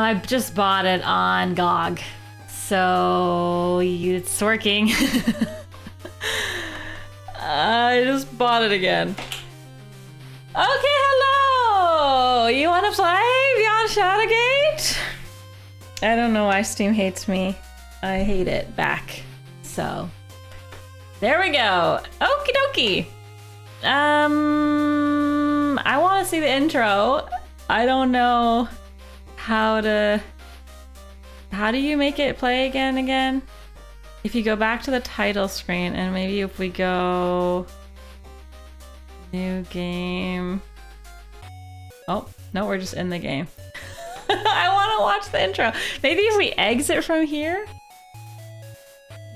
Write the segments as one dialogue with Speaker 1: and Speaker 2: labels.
Speaker 1: I just bought it on GOG. So it's working. I just bought it again. Okay, hello! You wanna play Beyond Shadowgate? I don't know why Steam hates me. I hate it back. So, there we go. Okie dokie. I wanna see the intro. I don't know how do you make it play again? If you go back to the title screen and maybe if we go new game. Oh, no, we're just in the game. I want to watch the intro. Maybe if we exit from here.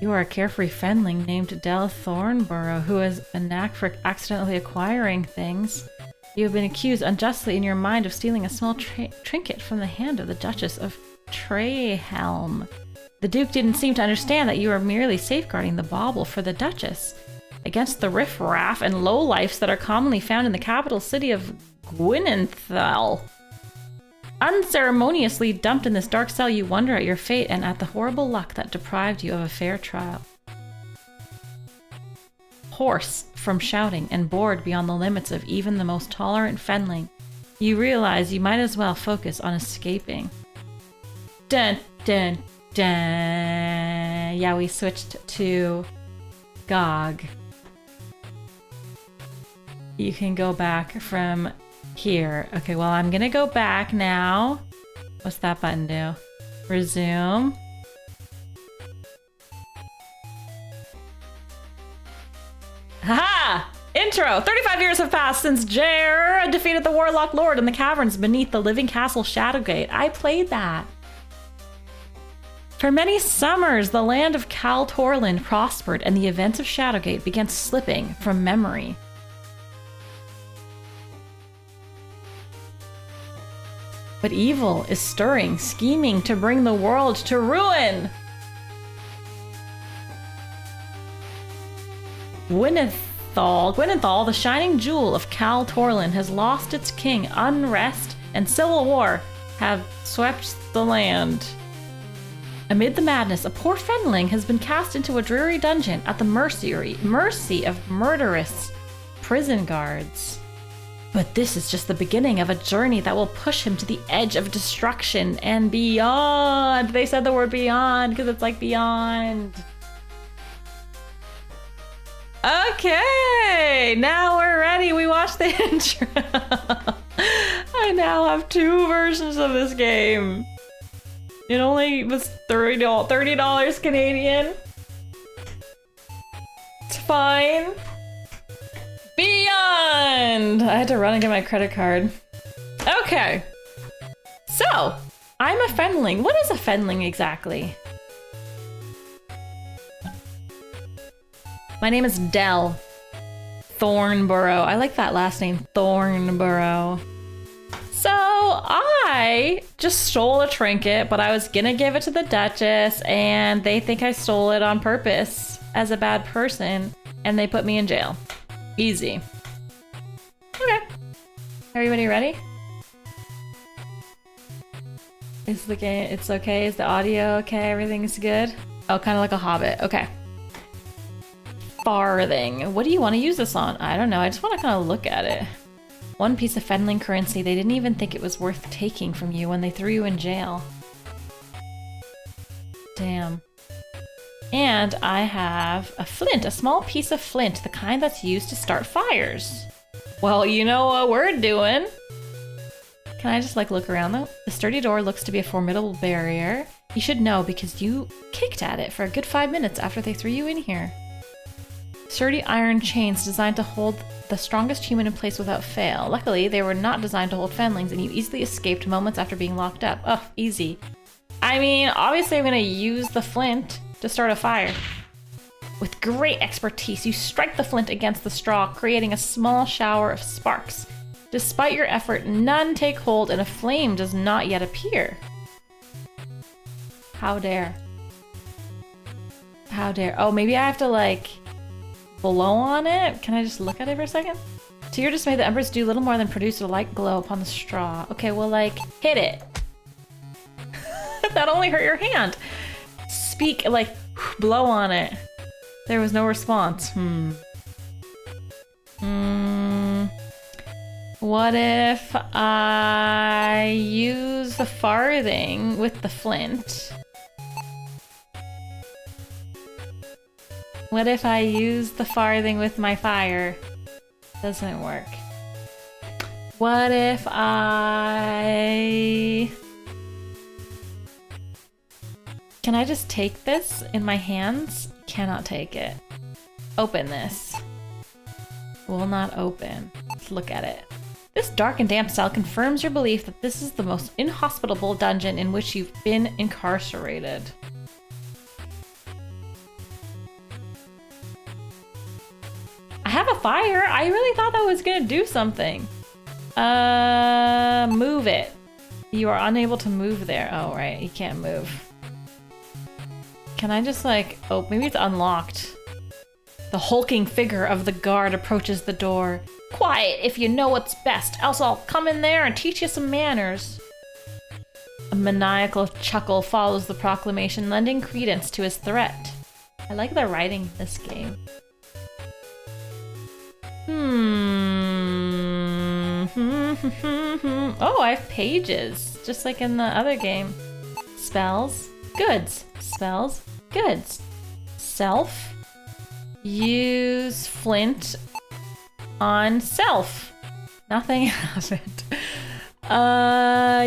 Speaker 1: You are a carefree fenling named Del Thornborough who has a knack for accidentally acquiring things. You have been accused unjustly in your mind of stealing a small trinket from the hand of the Duchess of Treyhelm. The Duke didn't seem to understand that you were merely safeguarding the bauble for the Duchess against the riffraff and lowlifes that are commonly found in the capital city of Gwynenthal. Unceremoniously dumped in this dark cell, you wonder at your fate and at the horrible luck that deprived you of a fair trial. Hoarse from shouting and bored beyond the limits of even the most tolerant fenling, you realize you might as well focus on escaping. Dun dun dun. Yeah, we switched to GOG. You can go back from here. Okay, well, I'm gonna go back now. What's that button do? Resume. Haha! Intro! 35 years have passed since Jer defeated the Warlock Lord in the caverns beneath the living castle Shadowgate. I played that. For many summers, the land of Cal Torland prospered and the events of Shadowgate began slipping from memory. But evil is stirring, scheming to bring the world to ruin. Gwynenthal, the shining jewel of Cal Torland, has lost its king. Unrest and civil war have swept the land. Amid the madness, a poor fenling has been cast into a dreary dungeon at the mercy of murderous prison guards. But this is just the beginning of a journey that will push him to the edge of destruction and beyond. They said the word beyond because it's like beyond. Okay, now we're ready. We watched the intro. I now have 2 versions of this game. It only was $30 Canadian. It's fine. Beyond! I had to run and get my credit card. Okay. So, I'm a fenling. What is a fenling exactly? My name is Del Thornborough. I like that last name, Thornborough. So I just stole a trinket, but I was gonna give it to the Duchess, and they think I stole it on purpose as a bad person, and they put me in jail. Easy. Okay. Everybody ready? Is the game, it's okay? Is the audio okay? Everything's good? Oh, kind of like a Hobbit. Okay. Farthing. What do you want to use this on? I don't know. I just want to kind of look at it. 1 piece of fenling currency. They didn't even think it was worth taking from you when they threw you in jail. Damn. And I have a flint, a small piece of flint, the kind that's used to start fires. Well, you know what we're doing. Can I just like look around though? The sturdy door looks to be a formidable barrier. You should know because you kicked at it for a good 5 minutes after they threw you in here. Sturdy iron chains designed to hold the strongest human in place without fail. Luckily, they were not designed to hold fenlings, and you easily escaped moments after being locked up. Oh, easy. I mean, obviously I'm gonna use the flint to start a fire. With great expertise, you strike the flint against the straw, creating a small shower of sparks. Despite your effort, none take hold, and a flame does not yet appear. How dare. How dare. Oh, maybe I have to, like, blow on it? Can I just look at it for a second? To your dismay, the embers do little more than produce a light glow upon the straw. Okay, well, like, hit it. That only hurt your hand. Speak, like, blow on it. There was no response. What if I use the farthing with the flint? What if I use the farthing with my fire? Doesn't work. What if I... Can I just take this in my hands? Cannot take it. Open this. Will not open. Let's look at it. This dark and damp cell confirms your belief that this is the most inhospitable dungeon in which you've been incarcerated. I have a fire. I really thought that was gonna do something. Move it. You are unable to move there. Oh, right. You can't move. Can I just like... Oh, maybe it's unlocked. The hulking figure of the guard approaches the door. Quiet if you know what's best, else I'll come in there and teach you some manners. A maniacal chuckle follows the proclamation, lending credence to his threat. I like the writing in this game. Oh, I have pages, just like in the other game. Spells, goods. Spells, goods. Self. Use flint on self. Nothing happened.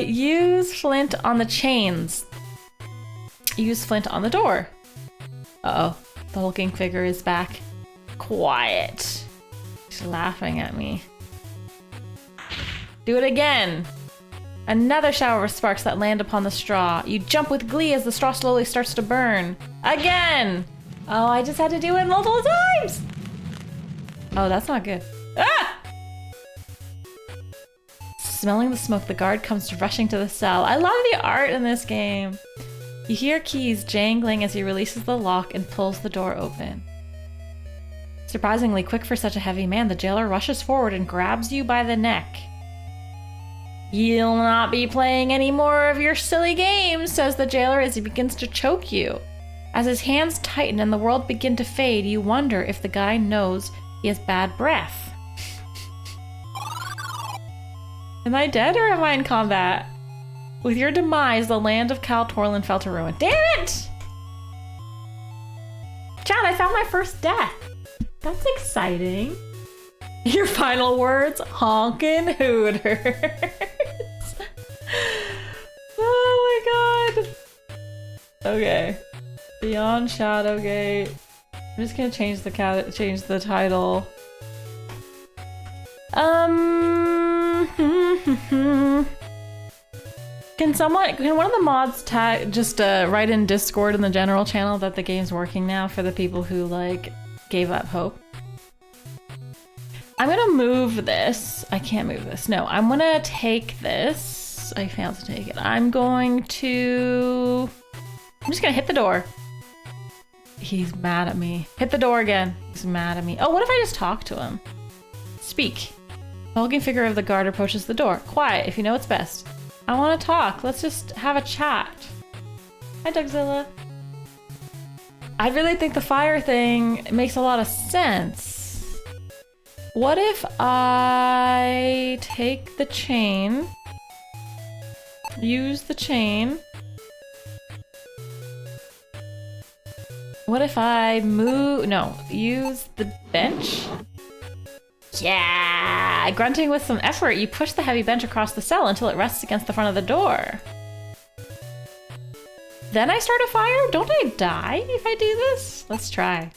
Speaker 1: Use flint on the chains. Use flint on the door. Uh-oh, the hulking figure is back. Quiet. She's laughing at me. Do it again. Another shower of sparks that land upon the straw. You jump with glee as the straw slowly starts to burn. Again! Oh, I just had to do it multiple times! Oh, that's not good. Ah! Smelling the smoke, the guard comes rushing to the cell. I love the art in this game. You hear keys jangling as he releases the lock and pulls the door open. Surprisingly quick for such a heavy man, the jailer rushes forward and grabs you by the neck. You'll not be playing any more of your silly games, says the jailer as he begins to choke you. As his hands tighten and the world begin to fade, you wonder if the guy knows he has bad breath. Am I dead or am I in combat? With your demise, the land of Cal Torlin fell to ruin. Damn it! Chad, I found my first death. That's exciting. Your final words? Honkin' Hooters. Oh my god. Okay. Beyond Shadowgate. I'm just gonna change the title. Can one of the mods just write in Discord in the general channel that the game's working now for the people who like gave up hope? I'm gonna move this. I can't move this. No, I'm gonna take this. I failed to take it. I'm just gonna hit the door. He's mad at me. Hit the door again. He's mad at me. Oh, what if I just talk to him? Speak. The hulking figure of the guard approaches the door. Quiet if you know what's best. I want to talk. Let's just have a chat. Hi, Dougzilla. I really think the fire thing makes a lot of sense. What if I take the chain, use the chain. What if I use the bench? Yeah! Grunting with some effort, you push the heavy bench across the cell until it rests against the front of the door. Then I start a fire? Don't I die if I do this? Let's try.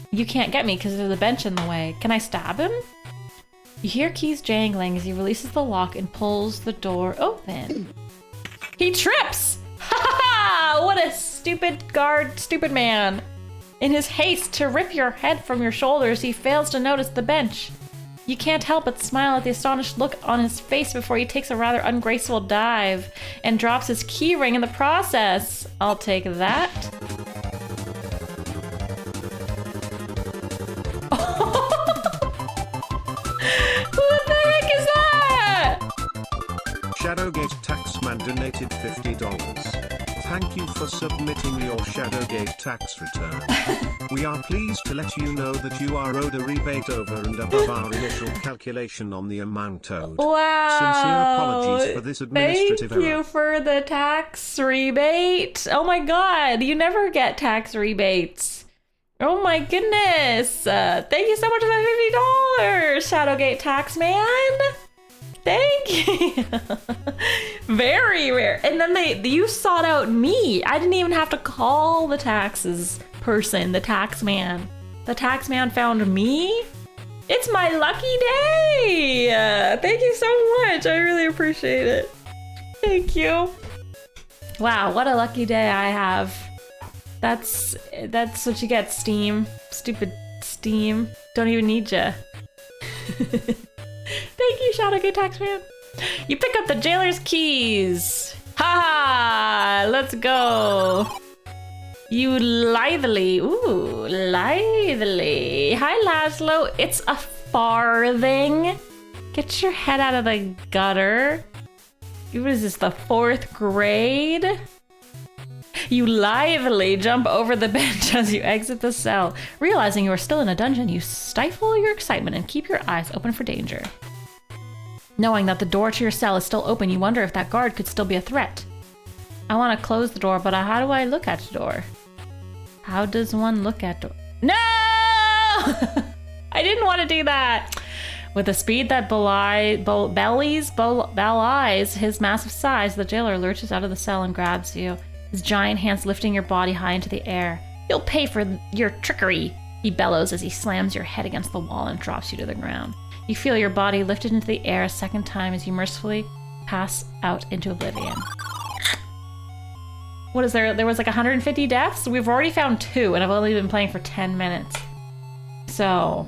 Speaker 1: You can't get me because there's a bench in the way. Can I stab him? You hear keys jangling as he releases the lock and pulls the door open. He trips! Ha ha ha! What a stupid man. In his haste to rip your head from your shoulders, he fails to notice the bench. You can't help but smile at the astonished look on his face before he takes a rather ungraceful dive and drops his key ring in the process. I'll take that.
Speaker 2: Shadowgate Taxman donated $50. Thank you for submitting your Shadowgate tax return. We are pleased to let you know that you are owed a rebate over and above our initial calculation on the amount owed.
Speaker 1: Wow.
Speaker 2: Sincere apologies for this administrative error.
Speaker 1: Thank you for the tax rebate. Oh my god, you never get tax rebates. Oh my goodness. Thank you so much for the $50, Shadowgate Taxman. Thank you. Very rare. And then you sought out me. I didn't even have to call the taxes person, the tax man. The tax man found me. It's my lucky day. Thank you so much. I really appreciate it. Thank you. Wow, what a lucky day I have. That's what you get, Steam. Stupid Steam. Don't even need ya. Thank you, Shadowgate Taxman. You pick up the jailer's keys. Ha! Let's go. You lively. Ooh, lively. Hi, Laszlo. It's a farthing. Get your head out of the gutter. What is this, the 4th grade? You lively jump over the bench as you exit the cell. Realizing you are still in a dungeon, you stifle your excitement and keep your eyes open for danger. Knowing that the door to your cell is still open, you wonder if that guard could still be a threat. I want to close the door, but how do I look at the door? How does one look at door? No! I didn't want to do that. With a speed that belies his massive size, the jailer lurches out of the cell and grabs you. His giant hands lifting your body high into the air. You'll pay for your trickery, he bellows as he slams your head against the wall and drops you to the ground. You feel your body lifted into the air a second time as you mercifully pass out into oblivion. What is there? There was like 150 deaths? We've already found 2 and I've only been playing for 10 minutes. So...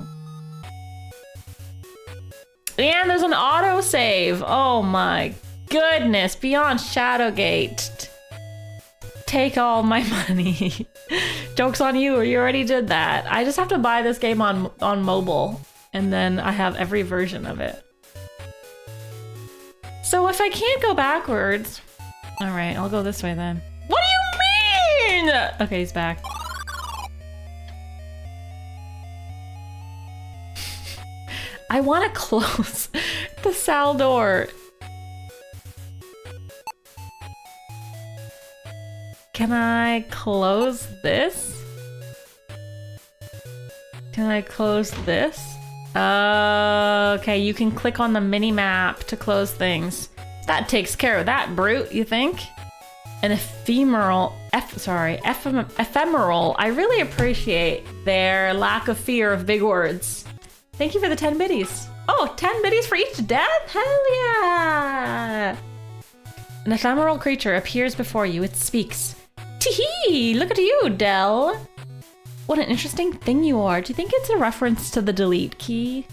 Speaker 1: And there's an autosave. Oh my goodness. Beyond Shadowgate. Take all my money. Joke's on you, or you already did that. I just have to buy this game on mobile, and then I have every version of it. So if I can't go backwards... Alright, I'll go this way then. What do you mean?! Okay, he's back. I want to close the cell door. Can I close this? Can I close this? Okay, you can click on the mini map to close things. That takes care of that, brute, you think? An ephemeral. I really appreciate their lack of fear of big words. Thank you for the 10 biddies. Oh, 10 biddies for each death? Hell yeah! An ephemeral creature appears before you. It speaks. Tee-hee! Look at you, Del. What an interesting thing you are. Do you think it's a reference to the delete key?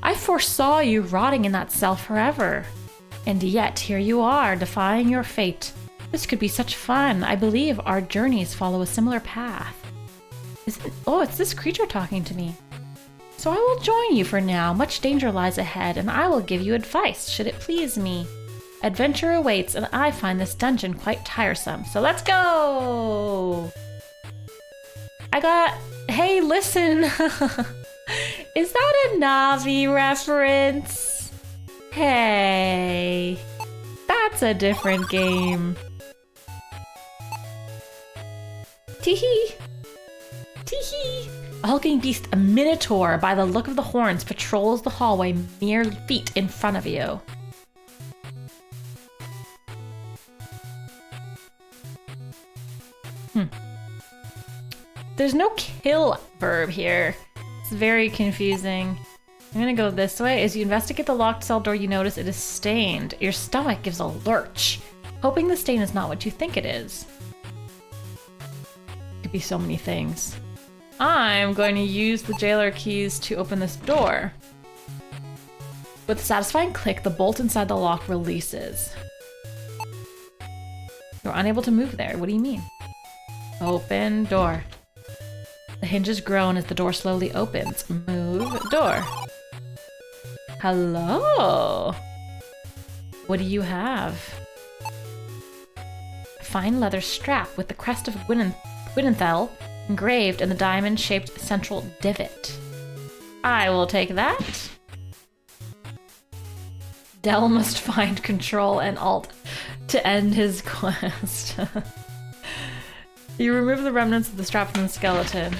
Speaker 1: I foresaw you rotting in that cell forever. And yet, here you are, defying your fate. This could be such fun. I believe our journeys follow a similar path. Oh, it's this creature talking to me. So I will join you for now. Much danger lies ahead, and I will give you advice, should it please me. Adventure awaits, and I find this dungeon quite tiresome. So let's go! Hey, listen! Is that a Navi reference? Hey, that's a different game. Tee-hee! Tee-hee! A hulking beast, a minotaur, by the look of the horns, patrols the hallway mere feet in front of you. There's no kill verb here. It's very confusing. I'm gonna go this way. As you investigate the locked cell door, you notice it is stained. Your stomach gives a lurch, hoping the stain is not what you think it is. It could be so many things. I'm going to use the jailer keys to open this door. With a satisfying click, the bolt inside the lock releases. You're unable to move there. What do you mean? Open door. The hinges groan as the door slowly opens. Move door. Hello. What do you have? A fine leather strap with the crest of Gwynethel engraved in the diamond-shaped central divot. I will take that. Del must find Control and Alt to end his quest. You remove the remnants of the strap from the skeleton.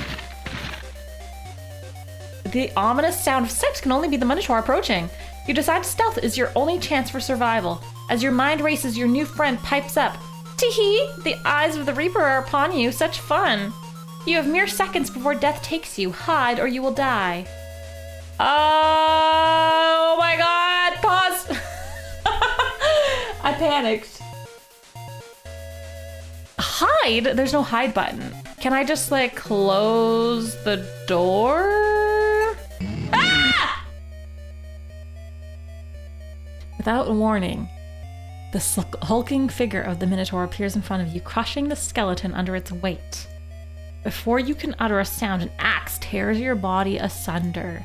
Speaker 1: The ominous sound of steps can only be the Minotaur approaching. You decide stealth is your only chance for survival. As your mind races, your new friend pipes up. Tee-hee! The eyes of the Reaper are upon you. Such fun. You have mere seconds before death takes you. Hide or you will die. Oh my god! Pause! I panicked. Hide? There's no hide button. Can I just like close the door? Ah! Without warning, the hulking figure of the Minotaur appears in front of you, crushing the skeleton under its weight. Before you can utter a sound, an axe tears your body asunder.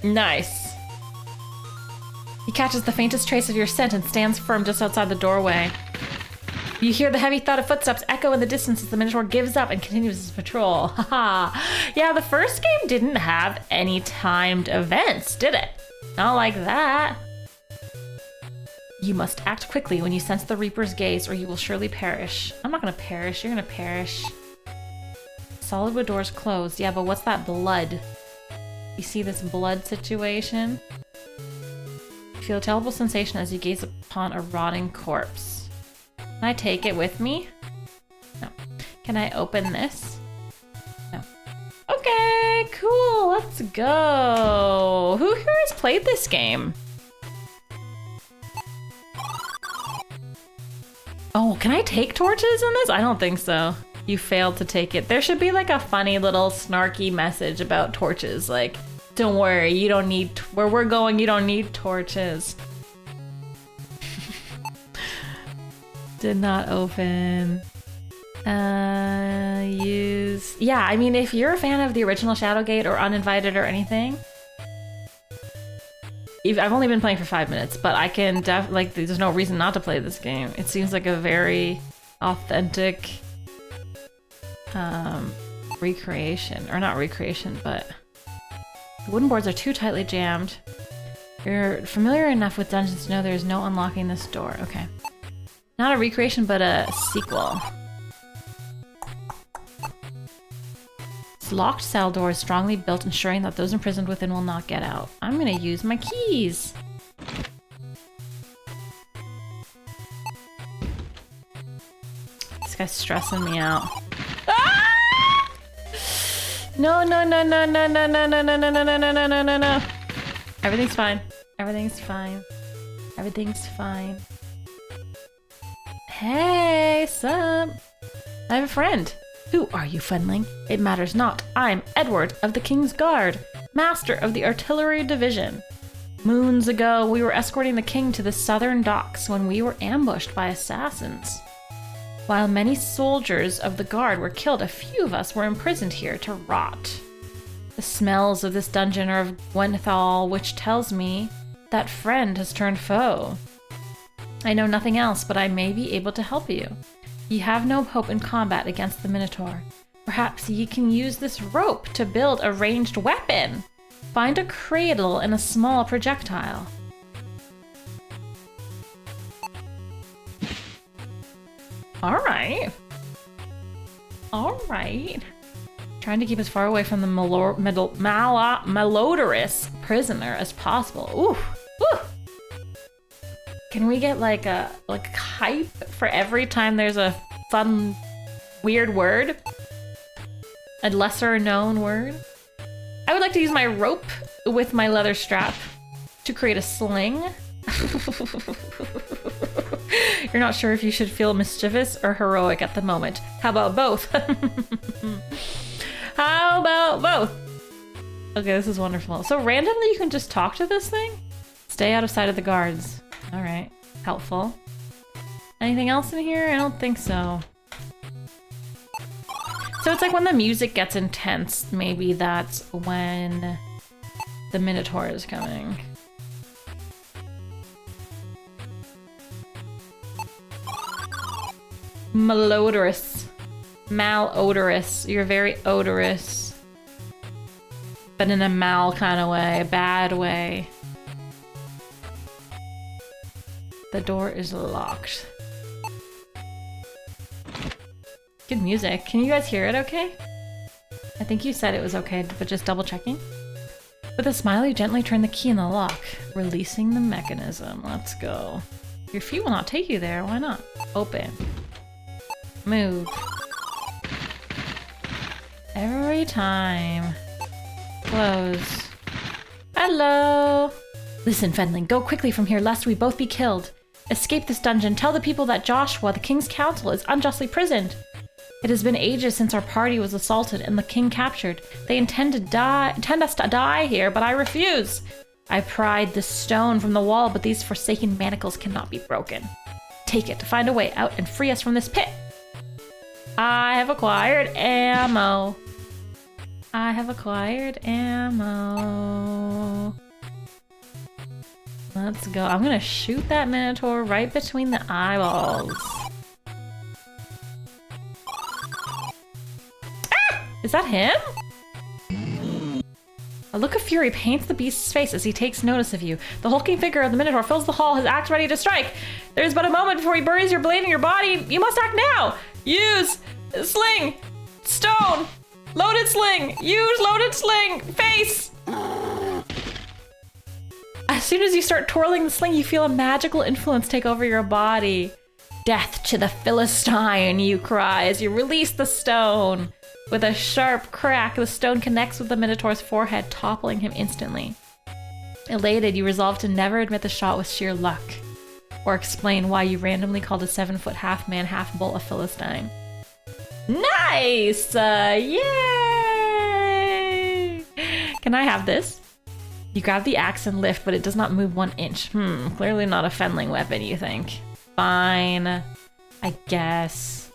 Speaker 1: Nice. He catches the faintest trace of your scent and stands firm just outside the doorway. You hear the heavy thud of footsteps echo in the distance as the Minotaur gives up and continues his patrol. Haha. Yeah, the first game didn't have any timed events, did it? Not like that. You must act quickly when you sense the Reaper's gaze or you will surely perish. I'm not gonna perish, you're gonna perish. Solid wood doors closed. Yeah, but what's that blood? You see this blood situation? You feel a terrible sensation as you gaze upon a rotting corpse. Can I take it with me? No. Can I open this? No. Okay, cool, let's go. Who here has played this game? Oh, can I take torches in this? I don't think so. You failed to take it. There should be like a funny little snarky message about torches. Like, don't worry, you don't need, where we're going, you don't need torches. Did not open. Use. Yeah, I mean, if you're a fan of the original Shadowgate or Uninvited or anything, I've only been playing for 5 minutes, but I can like, there's no reason not to play this game. It seems like a very authentic recreation, or not recreation, but the wooden boards are too tightly jammed. You're familiar enough with dungeons to know there's no unlocking this door. Okay. Not a recreation, but a sequel. This locked cell door is strongly built, ensuring that those imprisoned within will not get out. I'm gonna use my keys. This guy's stressing me out. Ah! No, no, no, no, no, no, no, no, no, no, no, no, no, no, no, no. Everything's fine. Everything's fine. Everything's fine. Hey, sup? I have a friend. Who are you, friendling? It matters not. I'm Edward of the King's Guard, master of the Artillery Division. Moons ago, we were escorting the king to the southern docks when we were ambushed by assassins. While many soldiers of the guard were killed, a few of us were imprisoned here to rot. The smells of this dungeon are of Gwynethel, which tells me that friend has turned foe. I know nothing else, but I may be able to help you. Ye have no hope in combat against the Minotaur. Perhaps ye can use this rope to build a ranged weapon. Find a cradle and a small projectile. Alright. Alright. Trying to keep as far away from the malodorous prisoner as possible. Ooh. Ooh. Can we get like a hype for every time there's a fun, weird word? A lesser known word? I would like to use my rope with my leather strap to create a sling. You're not sure if you should feel mischievous or heroic at the moment. How about both? How about both? Okay, this is wonderful. So randomly you can just talk to this thing? Stay out of sight of the guards. All right, helpful. Anything else in here? I don't think so. So it's like when the music gets intense, maybe that's when the Minotaur is coming. Malodorous. Malodorous. You're very odorous. But in a mal kind of way, a bad way. The door is locked. Good music. Can you guys hear it okay? I think you said it was okay, but just double checking. With a smile, you gently turn the key in the lock, releasing the mechanism. Let's go. Your feet will not take you there. Why not? Open. Move. Every time. Close. Hello! Listen, Fenling, go quickly from here lest we both be killed. Escape this dungeon. Tell the people that Joshua, the king's council, is unjustly prisoned. It has been ages since our party was assaulted and the king captured. They intend us to die here, but I refuse. I pried the stone from the wall, but these forsaken manacles cannot be broken. Take it, find a way out, and free us from this pit. I have acquired ammo. I have acquired ammo. Let's go. I'm gonna shoot that Minotaur right between the eyeballs. Is that him? A look of fury paints the beast's face as he takes notice of you. The hulking figure of the Minotaur fills the hall, his axe ready to strike. There is but a moment before he buries your blade in your body. You must act now! Use sling! Stone! Loaded sling! Use loaded sling! Face! As soon as you start twirling the sling, you feel a magical influence take over your body. Death to the Philistine, you cry as you release the stone. With a sharp crack, the stone connects with the Minotaur's forehead, toppling him instantly. Elated, you resolve to never admit the shot was sheer luck, or explain why you randomly called a 7-foot half-man, half-bull a Philistine. Nice! Yay! Can I have this? You grab the axe and lift, but it does not move 1 inch. Clearly not a Fenling weapon, you think. Fine. I guess.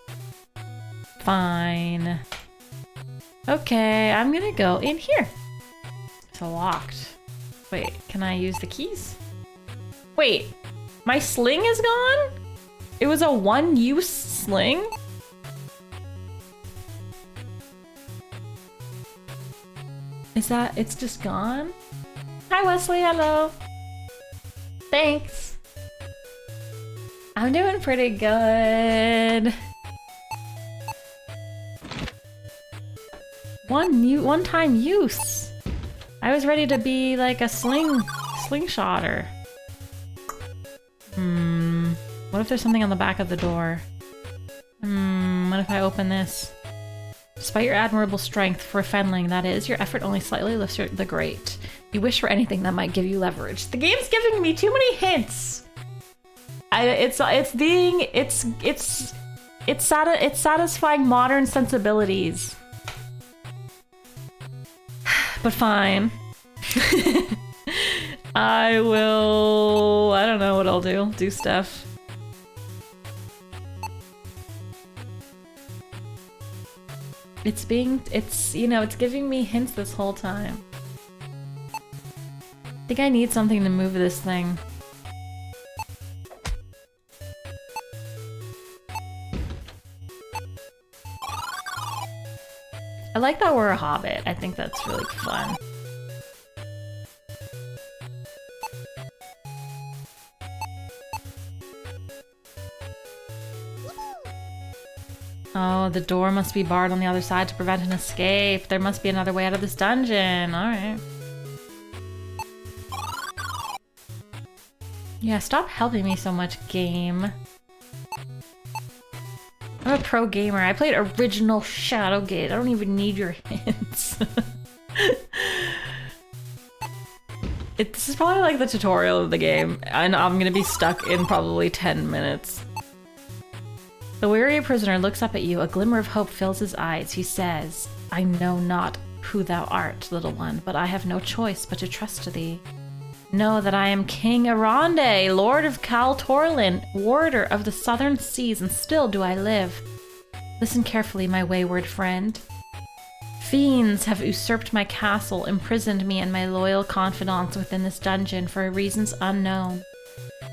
Speaker 1: Fine. Okay, I'm gonna go in here. It's locked. Wait, can I use the keys? Wait, my sling is gone? It was a one-use sling? Is that, it's just gone? Hi Wesley, hello. Thanks. I'm doing pretty good. One-time use. I was ready to be like a slingshotter. What if there's something on the back of the door? What if I open this? Despite your admirable strength for a Fenling, that is, your effort only slightly lifts the grate. You wish for anything that might give you leverage. The game's giving me too many hints. It's satisfying modern sensibilities. But fine. I don't know what I'll do. I'll do stuff. It's giving me hints this whole time. I think I need something to move this thing. I like that we're a hobbit. I think that's really fun. Oh, the door must be barred on the other side to prevent an escape. There must be another way out of this dungeon. Alright. Yeah, stop helping me so much, game. I'm a pro gamer. I played original Shadowgate. I don't even need your hints. This is probably like the tutorial of the game, and I'm gonna be stuck in probably 10 minutes. The weary prisoner looks up at you. A glimmer of hope fills his eyes. He says, I know not who thou art, little one, but I have no choice but to trust thee. Know that I am King Aronde, Lord of Cal Torlin, warder of the southern seas, and still do I live. Listen carefully, my wayward friend. Fiends have usurped my castle, imprisoned me and my loyal confidants within this dungeon for reasons unknown.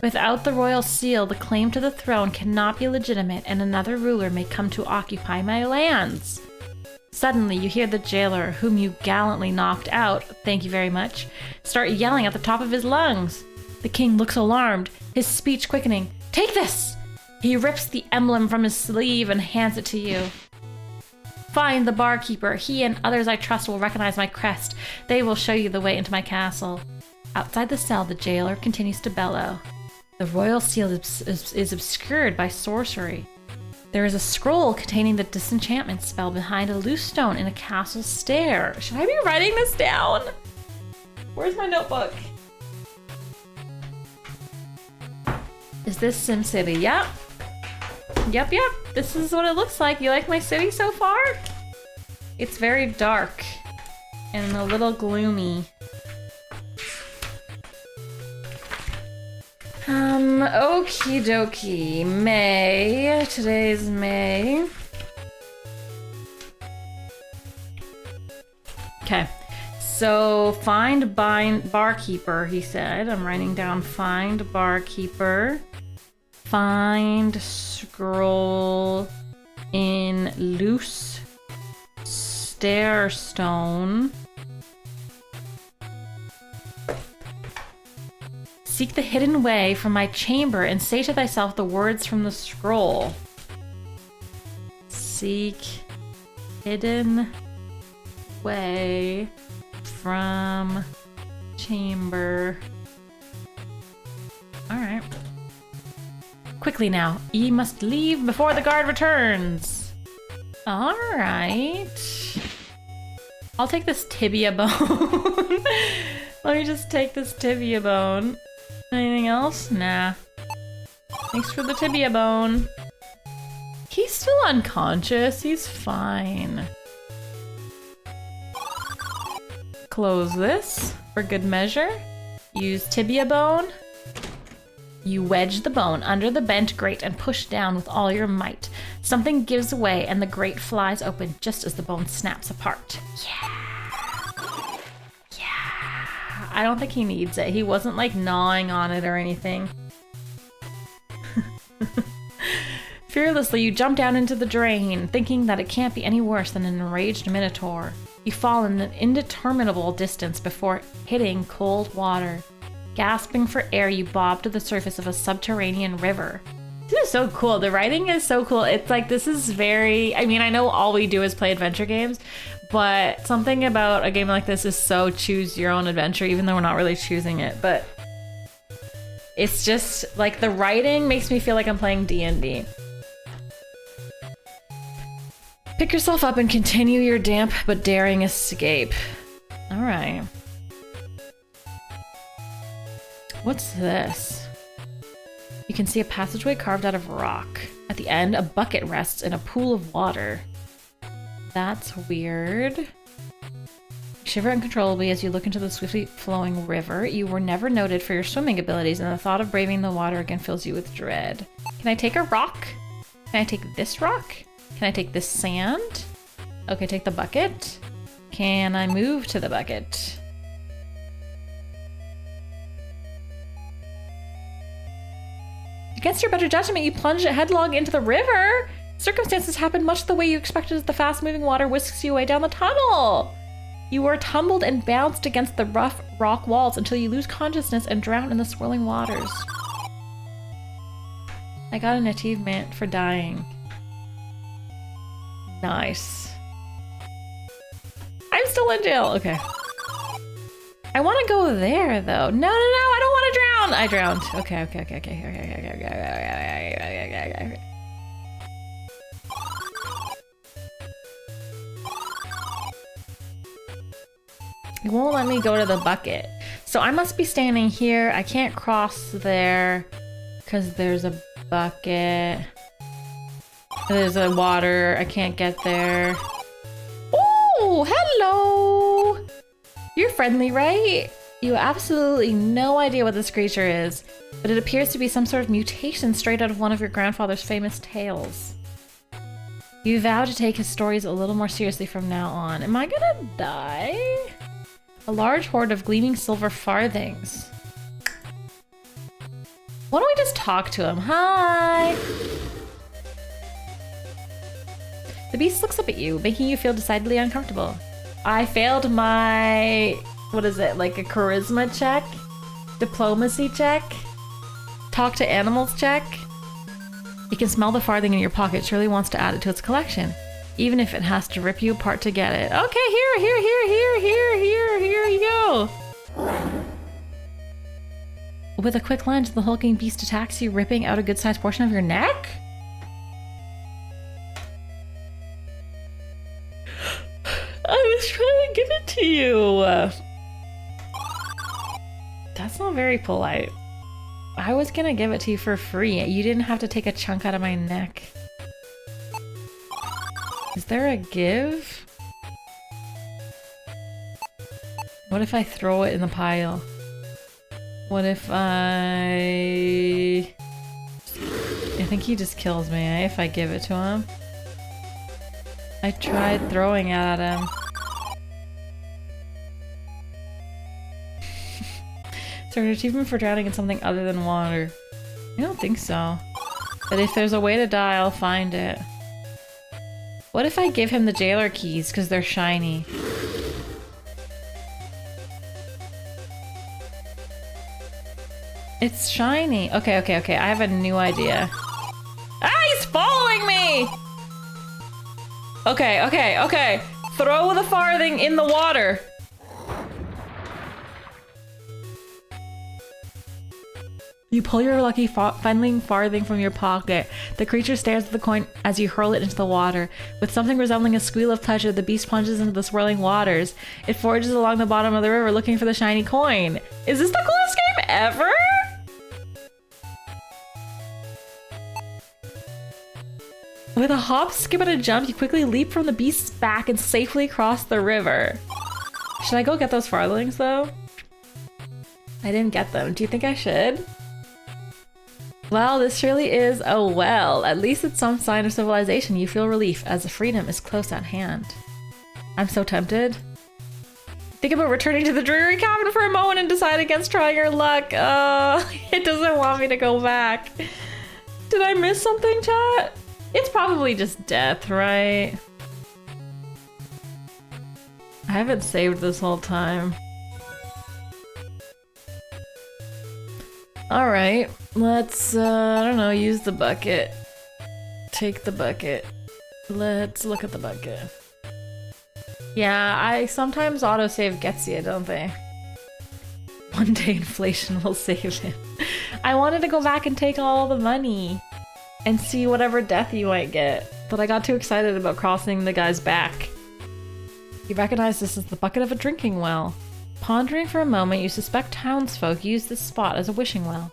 Speaker 1: Without the royal seal, the claim to the throne cannot be legitimate, and another ruler may come to occupy my lands. Suddenly, you hear the jailer, whom you gallantly knocked out, thank you very much, start yelling at the top of his lungs. The king looks alarmed, his speech quickening. Take this! He rips the emblem from his sleeve and hands it to you. Find the barkeeper. He and others I trust will recognize my crest. They will show you the way into my castle. Outside the cell, the jailer continues to bellow. The royal seal is obscured by sorcery. There is a scroll containing the disenchantment spell behind a loose stone in a castle stair. Should I be writing this down? Where's my notebook? Is this SimCity? Yep. Yep. This is what it looks like. You like my city so far? It's very dark and a little gloomy. Okie dokie. May. Today's May. Okay. So, find barkeeper, he said. I'm writing down find barkeeper. Find scroll in loose stair stone. Seek the hidden way from my chamber and say to thyself the words from the scroll. Seek hidden way from chamber. All right. Quickly now, ye must leave before the guard returns. All right. I'll take this tibia bone. Let me just take this tibia bone. Anything else? Nah. Thanks for the tibia bone. He's still unconscious. He's fine. Close this for good measure. Use tibia bone. You wedge the bone under the bent grate and push down with all your might. Something gives way and the grate flies open just as the bone snaps apart. Yeah. I don't think he needs it. He wasn't like gnawing on it or anything. Fearlessly, you jump down into the drain, thinking that it can't be any worse than an enraged minotaur. You fall in an indeterminable distance before hitting cold water. Gasping for air, you bob to the surface of a subterranean river. This is so cool. The writing is so cool. It's like, this is very, I mean, I know all we do is play adventure games, but something about a game like this is so choose your own adventure, even though we're not really choosing it. But it's just like the writing makes me feel like I'm playing D&D. Pick yourself up and continue your damp but daring escape. All right. What's this? You can see a passageway carved out of rock. At the end, a bucket rests in a pool of water. That's weird. You shiver uncontrollably as you look into the swiftly flowing river. You were never noted for your swimming abilities, and the thought of braving the water again fills you with dread. Can I take a rock? Can I take this rock? Can I take this sand? Okay, take the bucket. Can I move to the bucket? Against your better judgment, you plunge headlong into the river. Circumstances happen much the way you expected as the fast-moving water whisks you away down the tunnel. You are tumbled and bounced against the rough rock walls until you lose consciousness and drown in the swirling waters. I got an achievement for dying. Nice. I'm still in jail. Okay. I want to go there, though. No, I don't want to drown. I drowned. Okay. It won't let me go to the bucket. So I must be standing here. I can't cross there because there's a bucket. There's a water. I can't get there. Oh, hello. You're friendly, right? You have absolutely no idea what this creature is, but it appears to be some sort of mutation straight out of one of your grandfather's famous tales. You vow to take his stories a little more seriously from now on. Am I gonna die? A large hoard of gleaming silver farthings. Why don't we just talk to him? Hi! The beast looks up at you, making you feel decidedly uncomfortable. I failed my... what is it? Like a charisma check? Diplomacy check? Talk to animals check? It can smell the farthing in your pocket. Surely wants to add it to its collection, even if it has to rip you apart to get it. Okay, here you go. With a quick lunge, the hulking beast attacks you, ripping out a good-sized portion of your neck? I was trying to give it to you. That's not very polite. I was gonna give it to you for free. You didn't have to take a chunk out of my neck. Is there a give? What if I throw it in the pile? What if I think he just kills me, eh, if I give it to him. I tried throwing it at him. Is there an achievement for drowning in something other than water? I don't think so. But if there's a way to die, I'll find it. What if I give him the jailer keys because they're shiny? It's shiny. Okay. I have a new idea. Ah, he's following me! Okay. Throw the farthing in the water. You pull your lucky fending farthing from your pocket. The creature stares at the coin as you hurl it into the water. With something resembling a squeal of pleasure, the beast plunges into the swirling waters. It forages along the bottom of the river looking for the shiny coin. Is this the coolest game ever? With a hop, skip, and a jump, you quickly leap from the beast's back and safely cross the river. Should I go get those farthings, though? I didn't get them. Do you think I should? Well, this surely is a well. At least it's some sign of civilization. You feel relief as freedom is close at hand. I'm so tempted. Think about returning to the dreary cabin for a moment and decide against trying your luck. It doesn't want me to go back. Did I miss something, chat? It's probably just death, right? I haven't saved this whole time. Alright, let's, I don't know, use the bucket. Take the bucket. Let's look at the bucket. Yeah, sometimes autosave gets you, don't they? One day inflation will save it. I wanted to go back and take all the money and see whatever death you might get, but I got too excited about crossing the guy's back. You recognize this as the bucket of a drinking well. Pondering for a moment, you suspect townsfolk use this spot as a wishing well,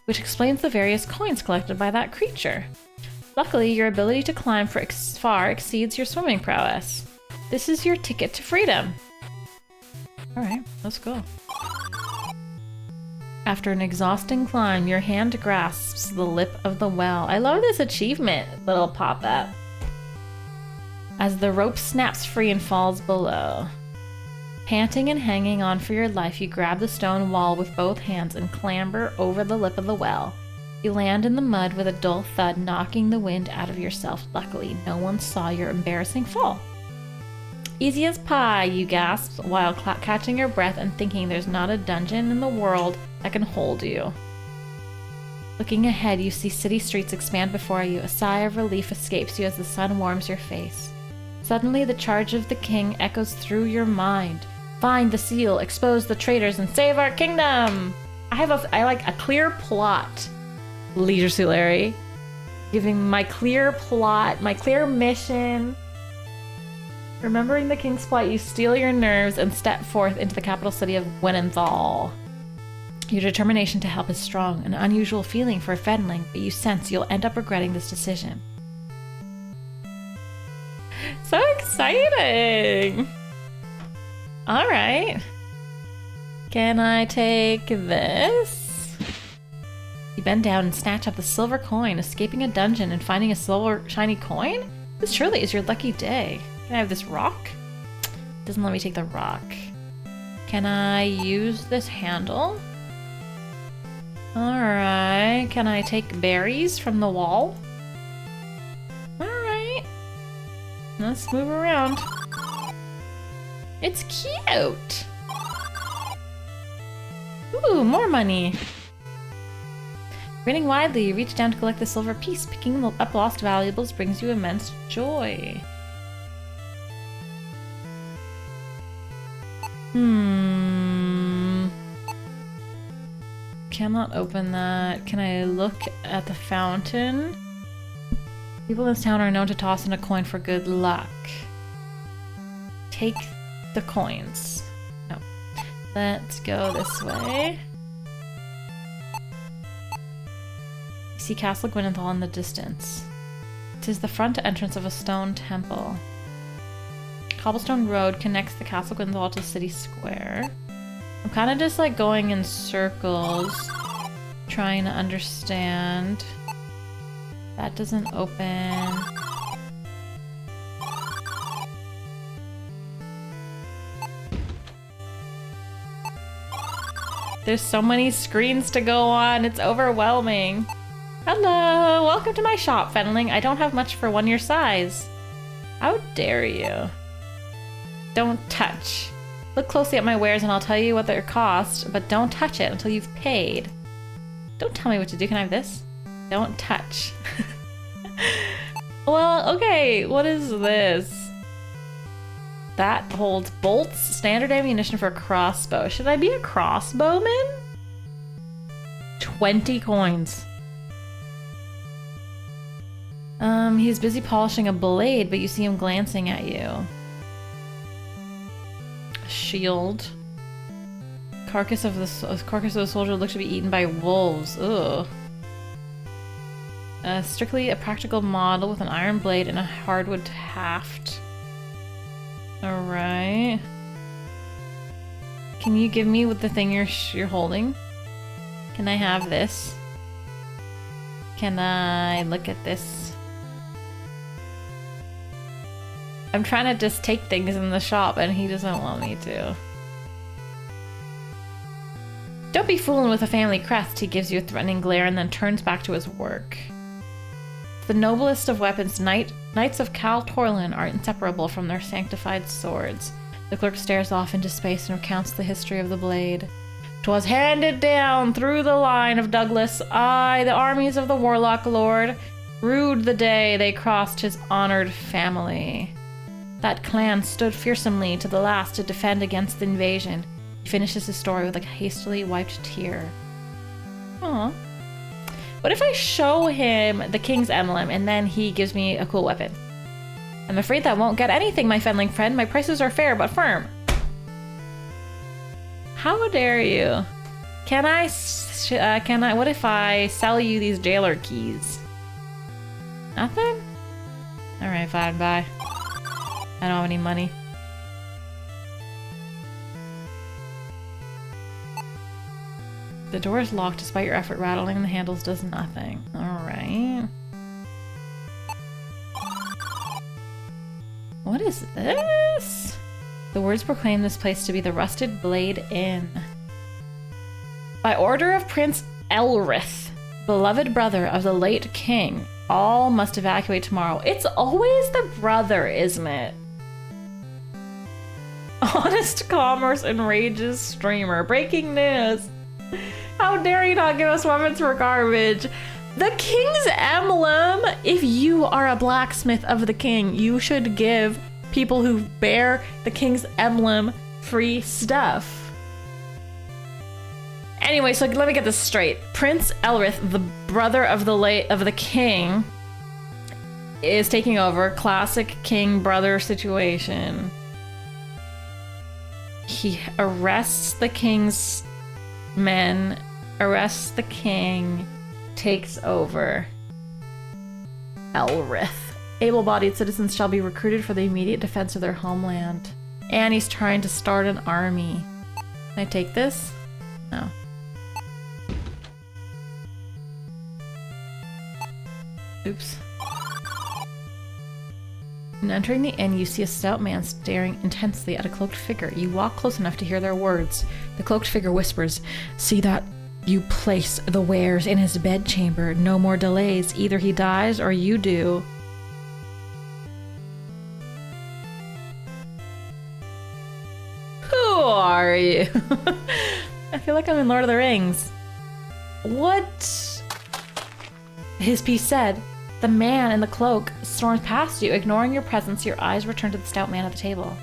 Speaker 1: which explains the various coins collected by that creature. Luckily, your ability to climb far exceeds your swimming prowess. This is your ticket to freedom. Alright, let's go. After an exhausting climb, your hand grasps the lip of the well. I love this achievement little pop-up. As the rope snaps free and falls below. Panting and hanging on for your life, you grab the stone wall with both hands and clamber over the lip of the well. You land in the mud with a dull thud, knocking the wind out of yourself. Luckily, no one saw your embarrassing fall. Easy as pie, you gasp, while catching your breath and thinking there's not a dungeon in the world that can hold you. Looking ahead, you see city streets expand before you. A sigh of relief escapes you as the sun warms your face. Suddenly, the charge of the king echoes through your mind. Find the seal, expose the traitors, and save our kingdom! I like a clear plot. Leisure Suit Larry. Giving my clear plot, my clear mission. Remembering the king's plight, you steel your nerves and step forth into the capital city of Gwenenthal. Your determination to help is strong, an unusual feeling for a Fenling, but you sense you'll end up regretting this decision. So exciting! Alright. Can I take this? You bend down and snatch up the silver coin, escaping a dungeon and finding a silver shiny coin? This surely is your lucky day. Can I have this rock? Doesn't let me take the rock. Can I use this handle? Alright. Can I take berries from the wall? Alright. Let's move around. It's cute! Ooh, more money! Grinning widely, you reach down to collect the silver piece. Picking up lost valuables brings you immense joy. Cannot open that. Can I look at the fountain? People in this town are known to toss in a coin for good luck. Take the coins. No. Let's go this way. You see Castle Gwynethal in the distance. It is the front entrance of a stone temple. Cobblestone road connects the Castle Gwynethal to City Square. I'm kind of just like going in circles, trying to understand. That doesn't open. There's so many screens to go on, it's overwhelming. Hello, welcome to my shop, Fenling. I don't have much for one your size. How dare you? Don't touch. Look closely at my wares and I'll tell you what they cost, but don't touch it until you've paid. Don't tell me what to do. Can I have this? Don't touch. Well, okay, what is this? That holds bolts, standard ammunition for a crossbow. Should I be a crossbowman? 20 coins. He's busy polishing a blade, but you see him glancing at you. Shield. Carcass of the soldier looks to be eaten by wolves. Ugh. Strictly a practical model with an iron blade and a hardwood haft. Alright. Can you give me with the thing you're holding? Can I have this? Can I look at this? I'm trying to just take things in the shop and he doesn't want me to. Don't be fooling with a family crest, he gives you a threatening glare and then turns back to his work. The noblest of weapons, Knights of Cal Torlin are inseparable from their sanctified swords. The clerk stares off into space and recounts the history of the blade. 'Twas handed down through the line of Douglas, aye, the armies of the Warlock Lord. Rued the day they crossed his honored family. That clan stood fearsomely to the last to defend against the invasion. He finishes his story with a hastily wiped tear. Aww. What if I show him the King's Emblem and then he gives me a cool weapon? I'm afraid that won't get anything, my Fenling friend. My prices are fair but firm. How dare you? Can I, what if I sell you these jailer keys? Nothing? Alright, fine, bye. I don't have any money. The door is locked despite your effort. Rattling the handles does nothing. Alright. What is this? The words proclaim this place to be the Rusted Blade Inn. By order of Prince Elrith, beloved brother of the late king, all must evacuate tomorrow. It's always the brother, isn't it? Honest commerce enrages streamer. Breaking news. How dare you not give us weapons for garbage? The King's Emblem. If you are a blacksmith of the king, you should give people who bear the King's Emblem free stuff. Anyway, so let me get this straight. Prince Elrith, the brother of the king, is taking over. Classic king-brother situation. He arrests the king's men, arrests the king, takes over. Elrith. Able-bodied citizens shall be recruited for the immediate defense of their homeland. And he's trying to start an army. Can I take this? No. Oops. And entering the inn, you see a stout man staring intensely at a cloaked figure. You walk close enough to hear their words. The cloaked figure whispers, "See that you place the wares in his bedchamber. No more delays. Either he dies or you do." Who are you? I feel like I'm in Lord of the Rings. What? His piece said. The man in the cloak storms past you. Ignoring your presence, your eyes return to the stout man at the table.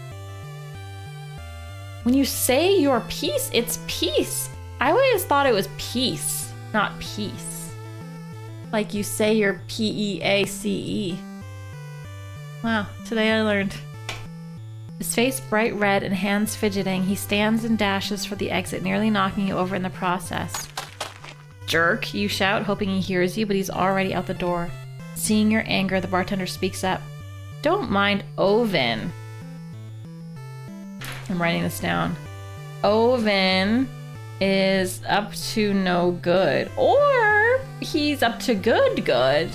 Speaker 1: When you say your piece, it's peace. I always thought it was peace, not peace. Like you say your P-E-A-C-E. Wow, today I learned. His face bright red and hands fidgeting, he stands and dashes for the exit, nearly knocking you over in the process. Jerk, you shout, hoping he hears you, but he's already out the door. Seeing your anger, the bartender speaks up. Don't mind Oven. I'm writing this down. Oven is up to no good. Or he's up to good.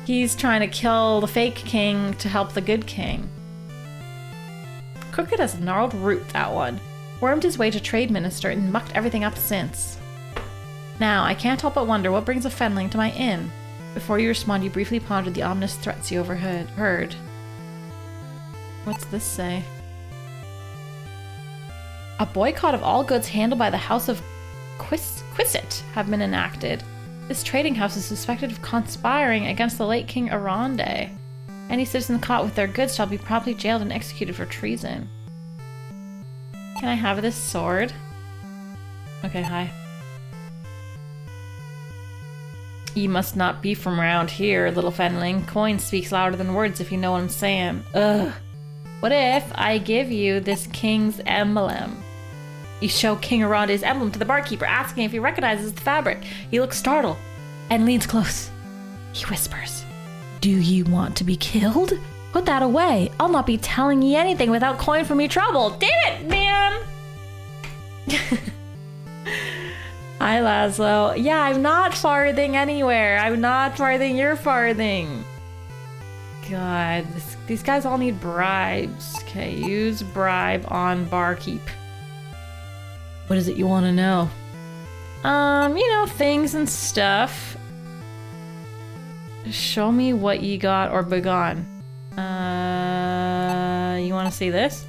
Speaker 1: He's trying to kill the fake king to help the good king. Crooked as a gnarled root, that one. Wormed his way to trade minister and mucked everything up since. Now, I can't help but wonder what brings a Fenling to my inn. Before you respond, you briefly ponder the ominous threats you overheard. What's this say? A boycott of all goods handled by the House of Quissit have been enacted. This trading house is suspected of conspiring against the late King Aronde. Any citizen caught with their goods shall be promptly jailed and executed for treason. Can I have this sword? Okay, hi. You must not be from around here, little Fenling. Coin speaks louder than words if you know what I'm saying. Ugh. What if I give you this king's emblem? You show King Aronde's emblem to the barkeeper, asking if he recognizes the fabric. He looks startled and leans close. He whispers, "Do you want to be killed? Put that away. I'll not be telling ye anything without coin for me trouble. Damn it, man!" Hi, Laszlo. Yeah, I'm not farthing anywhere. I'm not farthing your farthing. God, these guys all need bribes. Okay, use bribe on barkeep. What is it you want to know? Things and stuff. Show me what ye got or begone. You want to see this?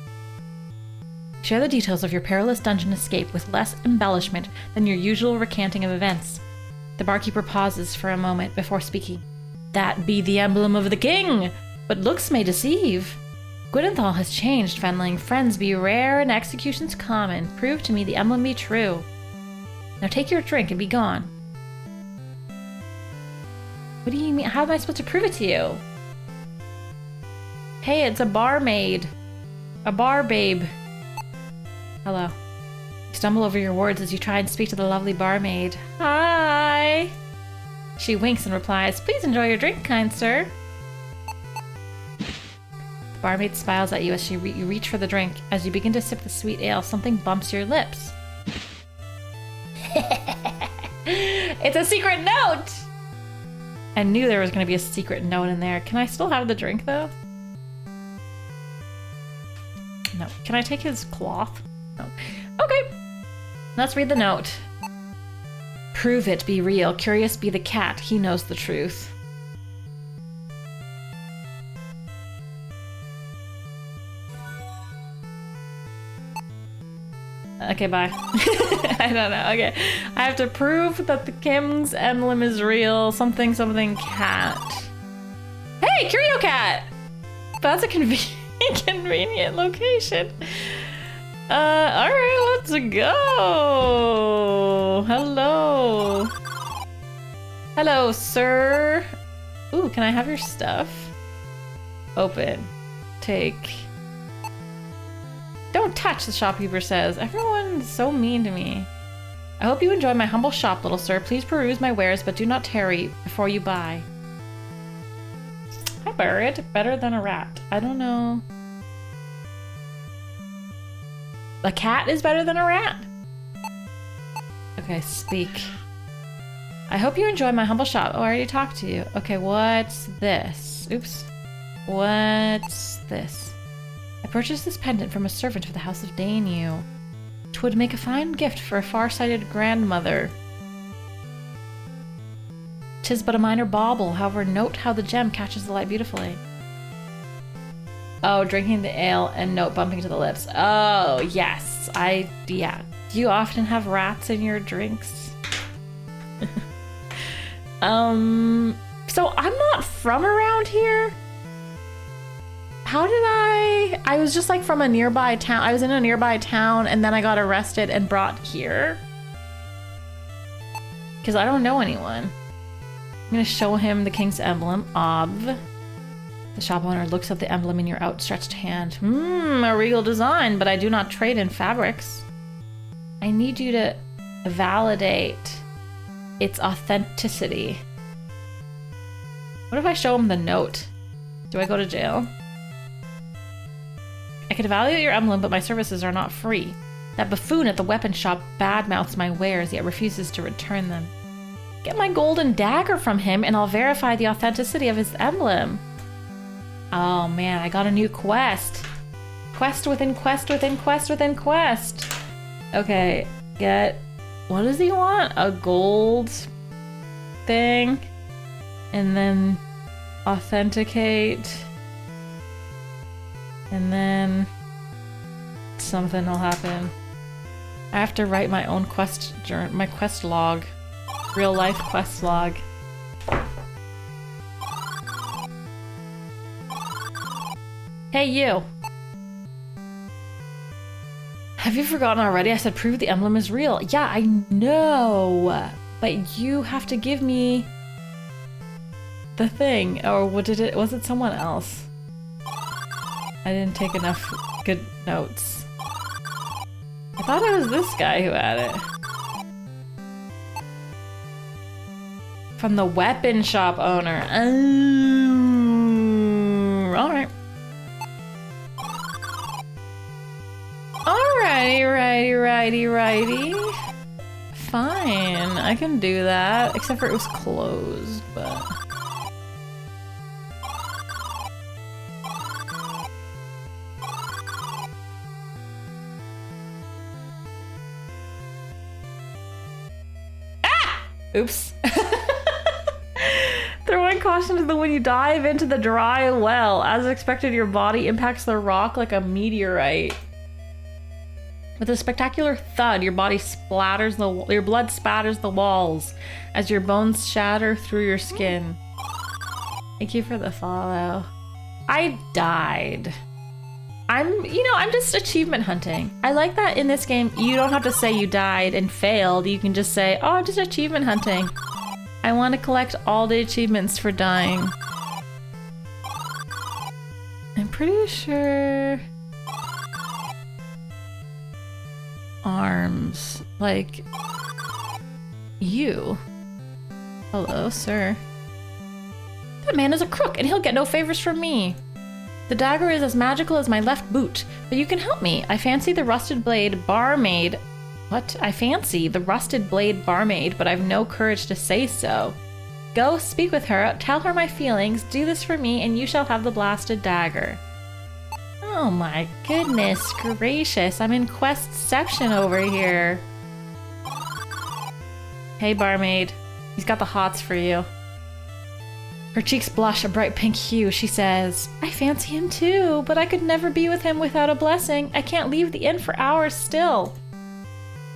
Speaker 1: Share the details of your perilous dungeon escape with less embellishment than your usual recanting of events. The barkeeper pauses for a moment before speaking. That be the emblem of the king, but looks may deceive. Gwynethal has changed, Fenling. Friends be rare and executions common. Prove to me the emblem be true. Now take your drink and be gone. What do you mean? How am I supposed to prove it to you? Hey, it's a barmaid. A bar babe. Hello. You stumble over your words as you try and speak to the lovely barmaid. Hi! She winks and replies, "Please enjoy your drink, kind sir." The barmaid smiles at you as you reach for the drink. As you begin to sip the sweet ale, something bumps your lips. It's a secret note! I knew there was going to be a secret note in there. Can I still have the drink, though? No. Can I take his cloth? No. Okay. Let's read the note. Prove it be real. Curious be the cat. He knows the truth. Okay, bye. I don't know. Okay. I have to prove that the Kim's emblem is real. Something, something cat. Hey, Curio Cat! That's a convenient location. Alright, let's go. Hello. Hello, sir. Ooh, can I have your stuff? Open. Take. Don't touch, the shopkeeper says. Everyone's so mean to me. I hope you enjoy my humble shop, little sir. Please peruse my wares, but do not tarry before you buy. Hi, bird. Better than a rat. I don't know. A cat is better than a rat? Okay, speak. I hope you enjoy my humble shop. Oh, I already talked to you. Okay, what's this? Oops. What's this? I purchased this pendant from a servant of the House of Dainu. 'Twould make a fine gift for a far-sighted grandmother. 'Tis but a minor bauble, however, note how the gem catches the light beautifully. Oh, drinking the ale and note bumping to the lips. Oh, yes. Yeah. Do you often have rats in your drinks? So I'm not from around here. How did I was just like from a nearby town. I was in a nearby town and then I got arrested and brought here. Because I don't know anyone. I'm gonna show him the king's emblem. The shop owner looks at the emblem in your outstretched hand. A regal design, but I do not trade in fabrics. I need you to validate its authenticity. What if I show him the note? Do I go to jail? I could evaluate your emblem, but my services are not free. That buffoon at the weapon shop badmouths my wares, yet refuses to return them. Get my golden dagger from him, and I'll verify the authenticity of his emblem. Oh man, I got a new quest. Quest within quest within quest within quest. Okay, what does he want? A gold thing? And then authenticate. And then something will happen. I have to write my own quest log. Real life quest log. Hey you! Have you forgotten already? I said prove the emblem is real. Yeah, I know! But you have to give me the thing. Or was it someone else? I didn't take enough good notes. I thought it was this guy who had it. From the weapon shop owner. Alright. Righty. Fine, I can do that. Except for it was closed, but... Oops. Throwing caution to the when you dive into the dry well. As expected, your body impacts the rock like a meteorite. With a spectacular thud, your blood spatters the walls as your bones shatter through your skin. Thank you for the follow. I died. I'm just achievement hunting. I like that in this game, you don't have to say you died and failed. You can just say, oh, I'm just achievement hunting. I want to collect all the achievements for dying. I'm pretty sure... Arms. Like... You. Hello, sir. That man is a crook, and he'll get no favors from me. The dagger is as magical as my left boot, but you can help me. I fancy the rusted blade barmaid. What? I fancy the rusted blade barmaid, but I've no courage to say so. Go speak with her, tell her my feelings, do this for me, and you shall have the blasted dagger. Oh my goodness gracious, I'm in questception over here. Hey barmaid, he's got the hots for you. Her cheeks blush a bright pink hue. She says, I fancy him too, but I could never be with him without a blessing. I can't leave the inn for hours still.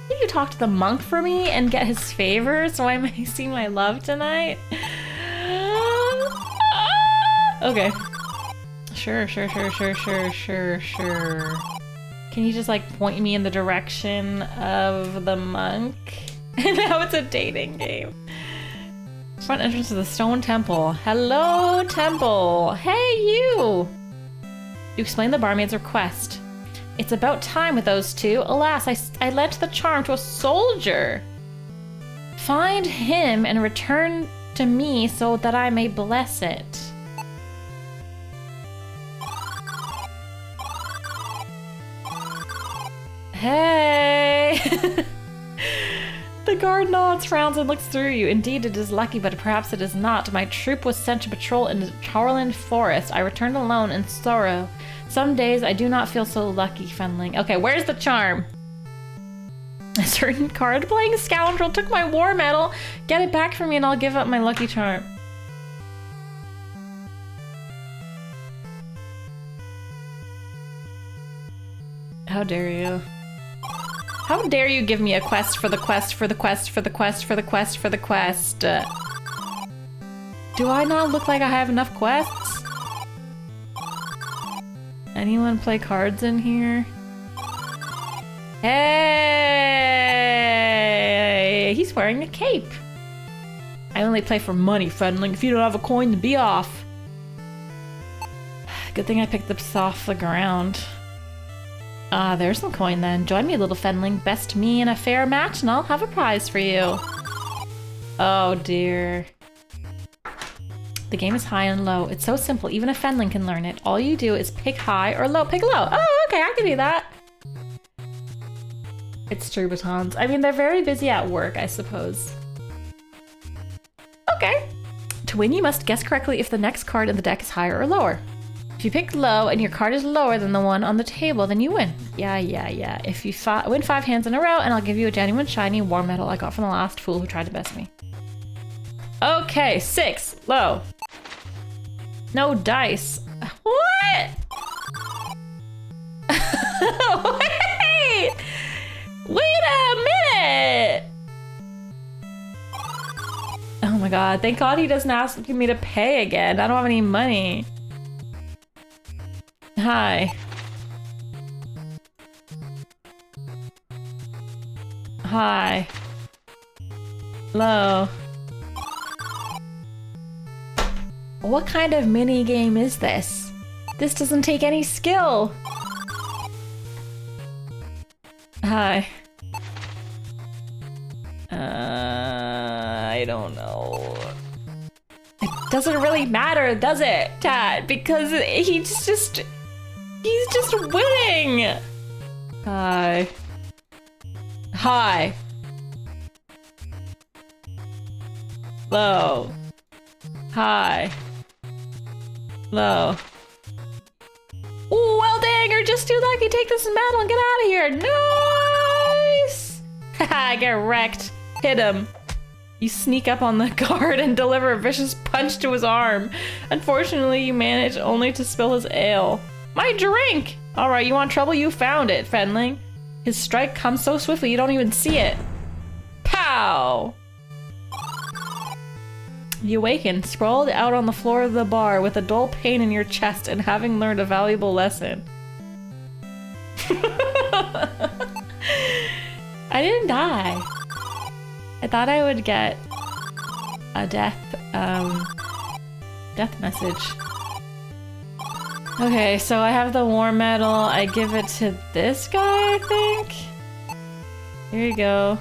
Speaker 1: Can you talk to the monk for me and get his favor so I may see my love tonight? Okay. Sure. Can you just like point me in the direction of the monk? And now it's a dating game. Front entrance to the stone temple. Hello, temple. Hey, you! You explain the barmaid's request. It's about time with those two. Alas, I lent the charm to a soldier. Find him and return to me so that I may bless it. Hey! The The guard nods, frowns, and looks through you. Indeed, it is lucky, but perhaps it is not. My troop was sent to patrol in the Charland Forest. I returned alone in sorrow. Some days I do not feel so lucky, Fenling. Okay, where's the charm? A certain card-playing scoundrel took my war medal. Get it back from me and I'll give up my lucky charm. How dare you? How dare you give me a quest for the quest for the quest for the quest for the quest for the quest? Do I not look like I have enough quests? Anyone play cards in here? Hey! He's wearing a cape. I only play for money, Fenling. If you don't have a coin, then be off. Good thing I picked this off the ground. Ah, there's some coin then. Join me, little Fenling. Best me in a fair match and I'll have a prize for you. Oh dear. The game is high and low. It's so simple, even a Fenling can learn it. All you do is pick high or low. Pick low. Oh, okay, I can do that. It's Troubatons. I mean, they're very busy at work, I suppose. Okay. To win, you must guess correctly if the next card in the deck is higher or lower. If you pick low and your card is lower than the one on the table, then you win. Yeah. If you win 5 hands in a row, and I'll give you a genuine shiny war medal I got from the last fool who tried to best me. Okay, 6. Low. No dice. What? Wait a minute! Oh my god, thank god he doesn't ask me to pay again. I don't have any money. Hi. Hi. Hello. What kind of mini game is this? This doesn't take any skill. Hi. I don't know. It doesn't really matter, does it, Tad? Because he's just winning. Hi. Hi. Low. Hi. Low. Ooh, well dang, you're just too lucky. Take this medal and get out of here. Nice! Haha, get wrecked. Hit him. You sneak up on the guard and deliver a vicious punch to his arm. Unfortunately, you manage only to spill his ale. My drink! Alright, you want trouble? You found it, Fenling. His strike comes so swiftly you don't even see it. Pow! You awaken, sprawled out on the floor of the bar with a dull pain in your chest and having learned a valuable lesson. I didn't die. I thought I would get a death message. Okay, so I have the war medal. I give it to this guy, I think. Here you go.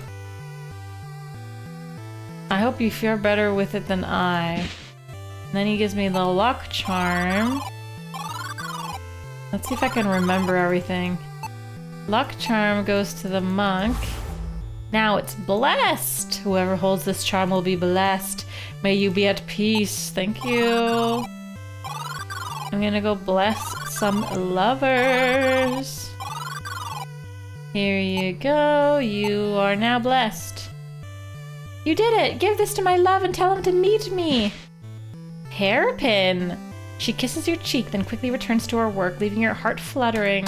Speaker 1: I hope you fare better with it than I. And then he gives me the luck charm. Let's see if I can remember everything. Luck charm goes to the monk. Now it's blessed. Whoever holds this charm will be blessed. May you be at peace. Thank you. I'm gonna go bless some lovers. Here you go. You are now blessed. You did it! Give this to my love and tell him to meet me! Hairpin! She kisses your cheek, then quickly returns to her work, leaving your heart fluttering.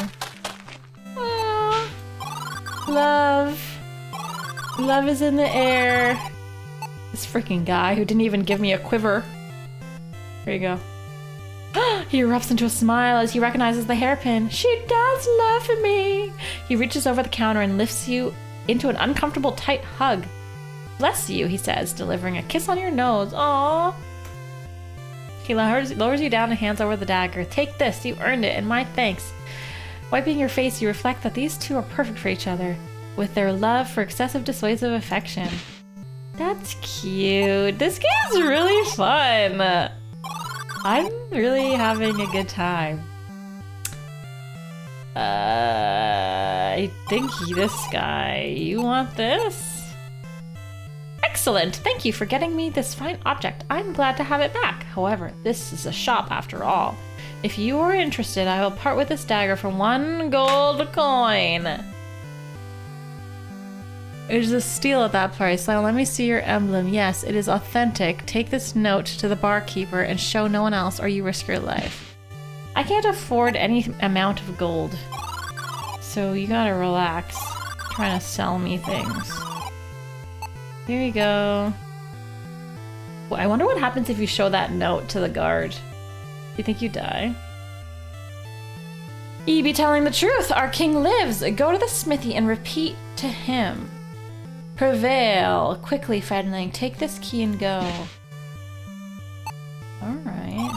Speaker 1: Aww. Love. Love is in the air. This freaking guy who didn't even give me a quiver. Here you go. He erupts into a smile as he recognizes the hairpin. She does love me! He reaches over the counter and lifts you into an uncomfortable tight hug. Bless you, he says, delivering a kiss on your nose. Aww. He lowers you down and hands over the dagger. Take this, you earned it, and my thanks. Wiping your face, you reflect that these two are perfect for each other, with their love for excessive dissuasive affection. That's cute. This game's really fun. I'm really having a good time. I think this guy. You want this? Excellent! Thank you for getting me this fine object. I'm glad to have it back. However, this is a shop after all. If you are interested, I will part with this dagger for 1 gold coin. It is a steal at that price. Now let me see your emblem. Yes, it is authentic. Take this note to the barkeeper and show no one else or you risk your life. I can't afford any amount of gold. So you gotta relax. Trying to sell me things. Here you go. Well, I wonder what happens if you show that note to the guard. Do you think you die? Ye be telling the truth. Our king lives. Go to the smithy and repeat to him. Prevail. Quickly, Fedling. Take this key and go. Alright.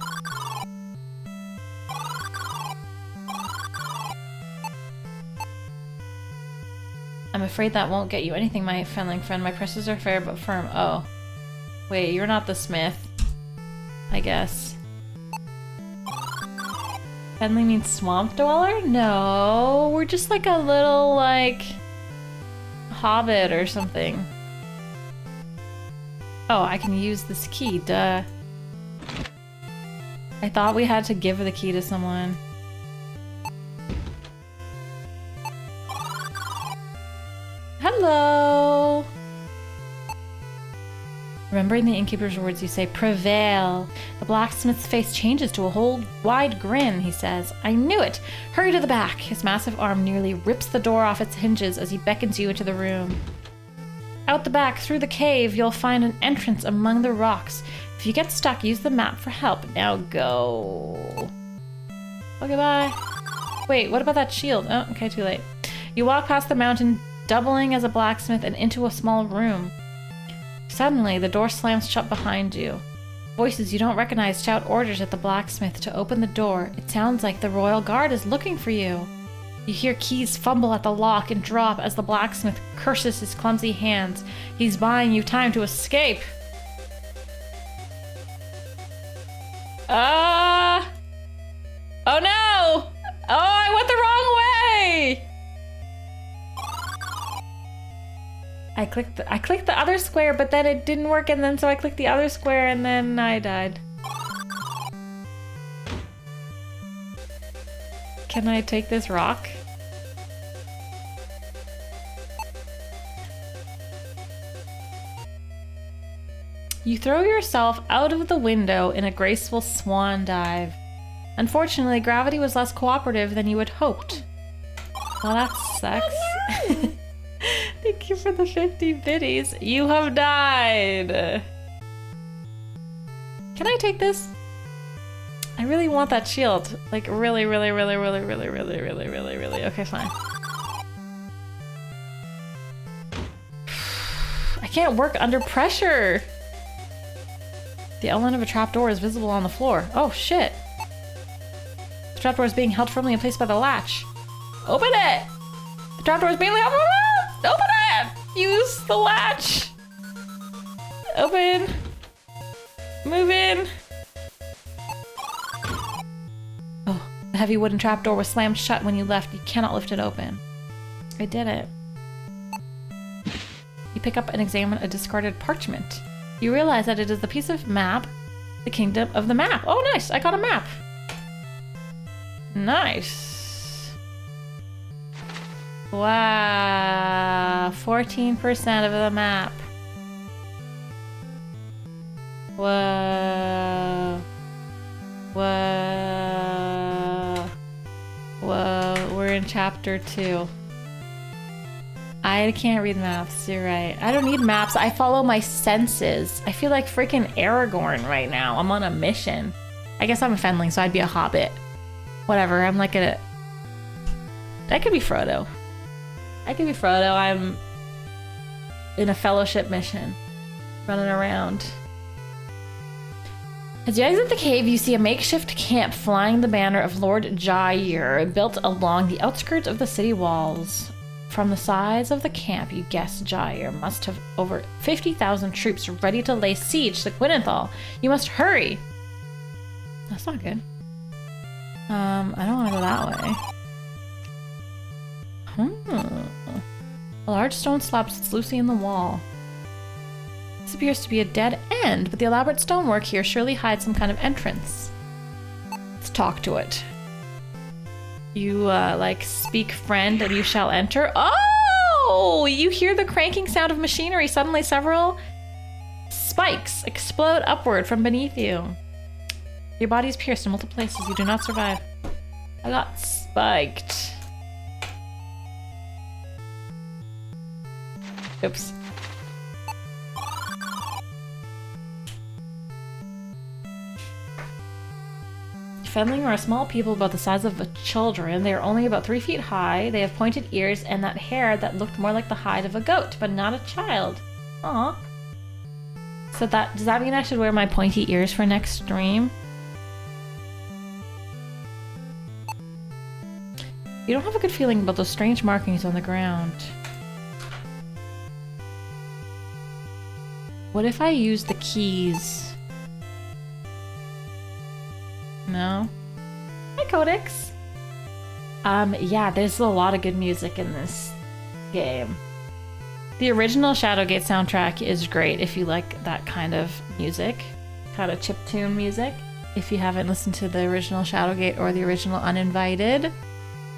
Speaker 1: I'm afraid that won't get you anything, my Fenling friend. My presses are fair but firm. Oh. Wait, you're not the smith. I guess. Fenling means swamp dweller? No, we're just like a little, like, hobbit or something. Oh, I can use this key, duh. I thought we had to give the key to someone. Hello! Remembering the innkeeper's words, you say, prevail. The blacksmith's face changes to a whole wide grin, he says. I knew it! Hurry to the back! His massive arm nearly rips the door off its hinges as he beckons you into the room. Out the back, through the cave, you'll find an entrance among the rocks. If you get stuck, use the map for help. Now go. Okay, bye. Wait, what about that shield? Oh, okay, too late. You walk past the mountain, doubling as a blacksmith, and into a small room. Suddenly, the door slams shut behind you. Voices you don't recognize shout orders at the blacksmith to open the door. It sounds like the royal guard is looking for you. You hear keys fumble at the lock and drop as the blacksmith curses his clumsy hands. He's buying you time to escape. Oh no! Oh, I went the wrong way! I clicked the other square, but then it didn't work, and then so I clicked the other square, and then I died. Can I take this rock? You throw yourself out of the window in a graceful swan dive. Unfortunately, gravity was less cooperative than you had hoped. Well, that sucks. Thank you for the 50 biddies. You have died. Can I take this? I really want that shield. Like, really. Okay, fine. I can't work under pressure. The outline of a trapdoor is visible on the floor. Oh, shit. The trapdoor is being held firmly in place by the latch. Open it! The trapdoor is being held. Open it! Use the latch! Open. Move in. Oh, the heavy wooden trapdoor was slammed shut when you left. You cannot lift it open. I did it. You pick up and examine a discarded parchment. You realize that it is the piece of map, the kingdom of the map. Oh, nice! I got a map. Nice. Wow. 14% of the map. Whoa. Whoa. Whoa. We're in chapter 2. I can't read maps, you're right. I don't need maps, I follow my senses. I feel like freaking Aragorn right now. I'm on a mission. I guess I'm a Fenling, so I'd be a hobbit. Whatever, I'm like a... I could be Frodo. I could be Frodo, I'm in a fellowship mission. Running around. As you exit the cave, you see a makeshift camp flying the banner of Lord Jair, built along the outskirts of the city walls. From the size of the camp, you guess Jair must have over 50,000 troops ready to lay siege to Gwynethal. You must hurry! That's not good. I don't want to go that way. A large stone slab sits loosely in the wall. This appears to be a dead end, but the elaborate stonework here surely hides some kind of entrance. Let's talk to it. You, like, speak friend and you shall enter. Oh! You hear the cranking sound of machinery. Suddenly several spikes explode upward from beneath you. Your body is pierced in multiple places. You do not survive. I got spiked. Oops. Fenling are a small people about the size of children. They are only about 3 feet high. They have pointed ears and that hair that looked more like the hide of a goat, but not a child. Aw. So does that mean I should wear my pointy ears for next stream? You don't have a good feeling about those strange markings on the ground. What if I use the keys? No? Hi, Codex! Yeah, there's a lot of good music in this game. The original Shadowgate soundtrack is great if you like that kind of music. Kind of chiptune music. If you haven't listened to the original Shadowgate or the original Uninvited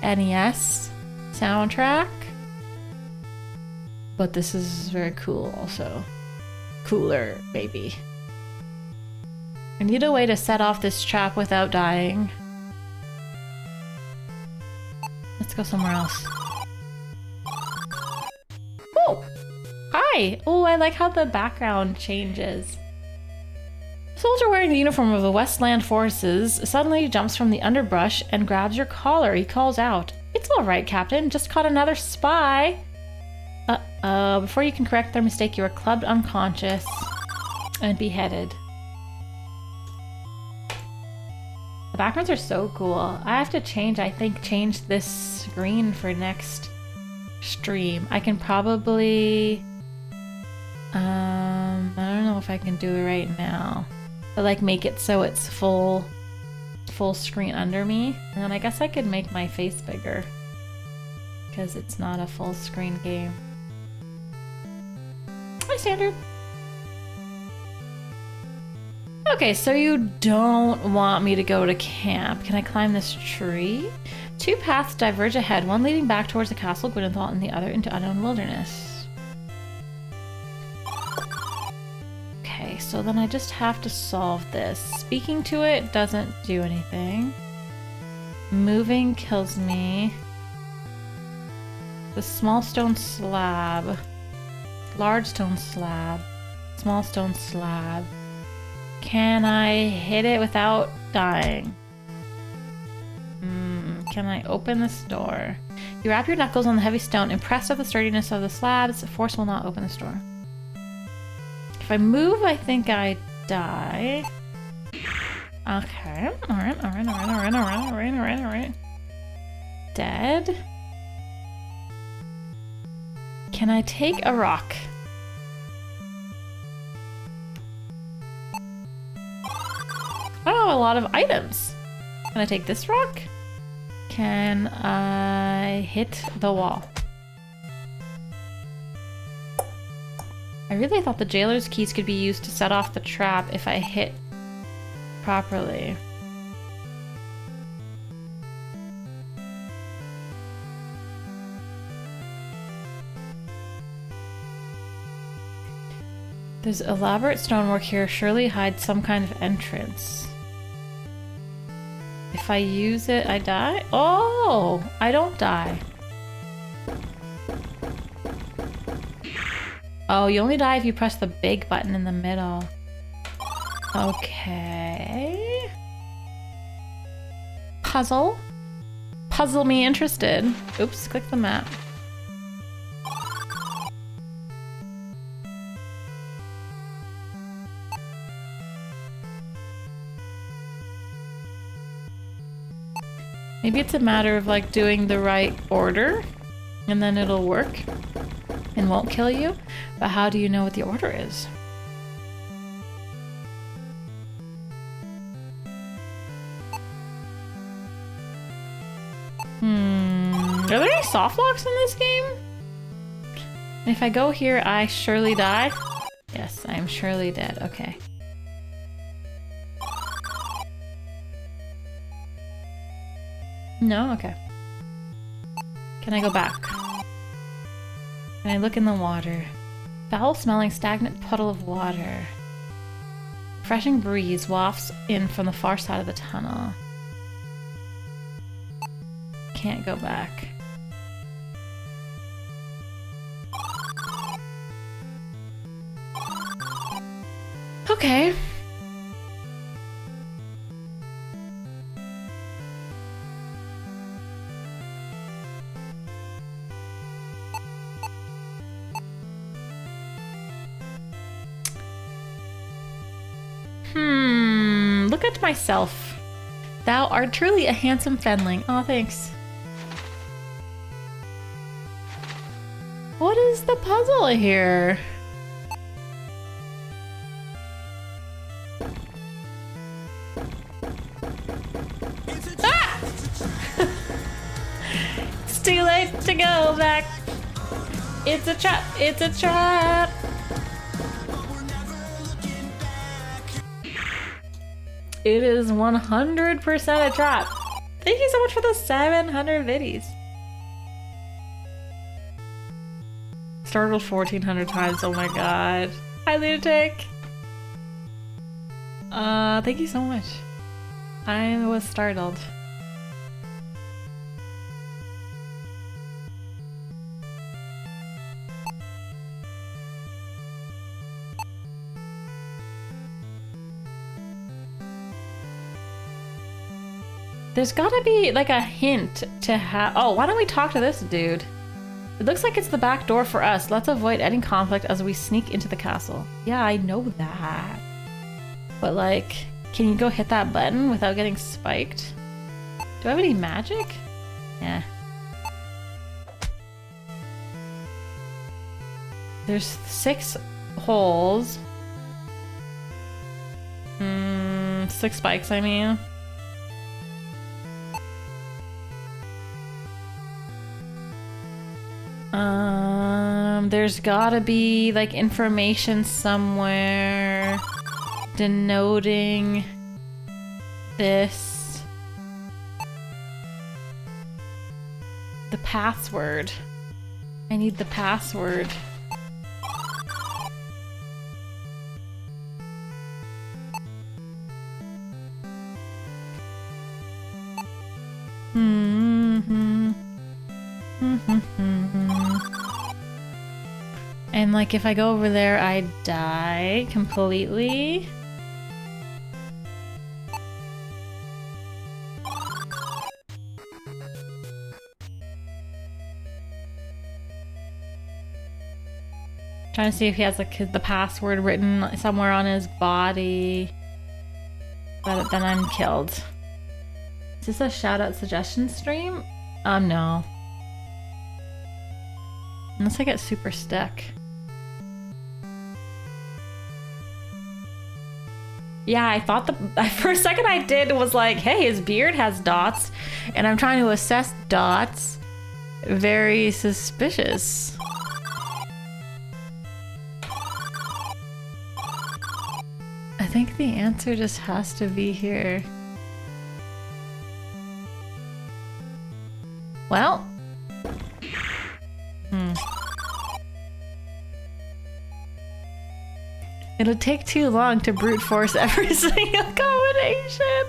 Speaker 1: NES soundtrack. But this is very cool also. Cooler, maybe. I need a way to set off this trap without dying. Let's go somewhere else. Oh! Hi! Oh, I like how the background changes. A soldier wearing the uniform of the Westland Forces suddenly jumps from the underbrush and grabs your collar. He calls out, "It's all right, Captain. Just caught another spy." Before you can correct their mistake, you are clubbed unconscious and beheaded. The backgrounds are so cool. I have to change this screen for next stream. I can probably... I don't know if I can do it right now. But like make it so it's full screen under me. And then I guess I could make my face bigger. Because it's not a full screen game. Hi, Standard. Okay, so you don't want me to go to camp. Can I climb this tree? 2 paths diverge ahead, one leading back towards the castle Gwynethal and the other into unknown wilderness. Okay, so then I just have to solve this. Speaking to it doesn't do anything. Moving kills me. The small stone slab. Large stone slab. Small stone slab. Can I hit it without dying? Can I open this door? You wrap your knuckles on the heavy stone. Impressed with the sturdiness of the slabs, force will not open this door. If I move, I think I die. Okay. Alright. Dead. Can I take a rock? Oh, a lot of items. Can I take this rock? Can I hit the wall? I really thought the jailer's keys could be used to set off the trap if I hit properly. There's elaborate stonework here, surely hides some kind of entrance. If I use it, I die? Oh! I don't die. Oh, you only die if you press the big button in the middle. Okay. Puzzle? Puzzle me interested. Oops, click the map. Maybe it's a matter of like doing the right order and then it'll work and won't kill you. But how do you know what the order is? Are there any soft locks in this game? And if I go here, I surely die. Yes, I am surely dead. Okay. No? Okay. Can I go back? Can I look in the water? Foul-smelling, stagnant puddle of water. Refreshing breeze wafts in from the far side of the tunnel. Can't go back. Okay. Look at myself. Thou art truly a handsome fenling. Oh, thanks. What is the puzzle here? Ah! It's too late to go back. It's a trap. It's a trap. It is 100% a trap. Thank you so much for the 700 biddies. Startled 1,400 times. Oh my god. Hi, Lunatic. Thank you so much. I was startled. There's gotta be like a hint to have. Oh, why don't we talk to this dude? It looks like it's the back door for us. Let's avoid any conflict as we sneak into the castle. Yeah, I know that. But like, can you go hit that button without getting spiked? Do I have any magic? Yeah. There's 6 holes. 6 spikes, I mean. There's gotta be like information somewhere denoting this. The password. I need the password. And like if I go over there, I die completely. Trying to see if he has like the password written somewhere on his body. But then I'm killed. Is this a shout out suggestion stream? No. Unless I get super stuck. Yeah, I thought for a second I did was like, hey, his beard has dots, and I'm trying to assess dots. Very suspicious. I think the answer just has to be here. Well. It'll take too long to brute force every single combination.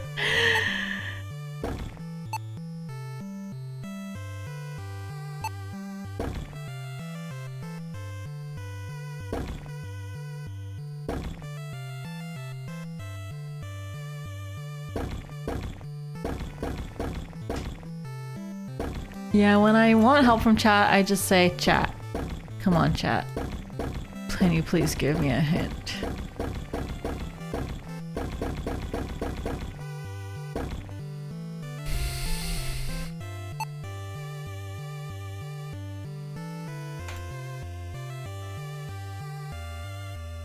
Speaker 1: Yeah, when I want help from chat, I just say, chat. Come on, chat. Can you please give me a hint?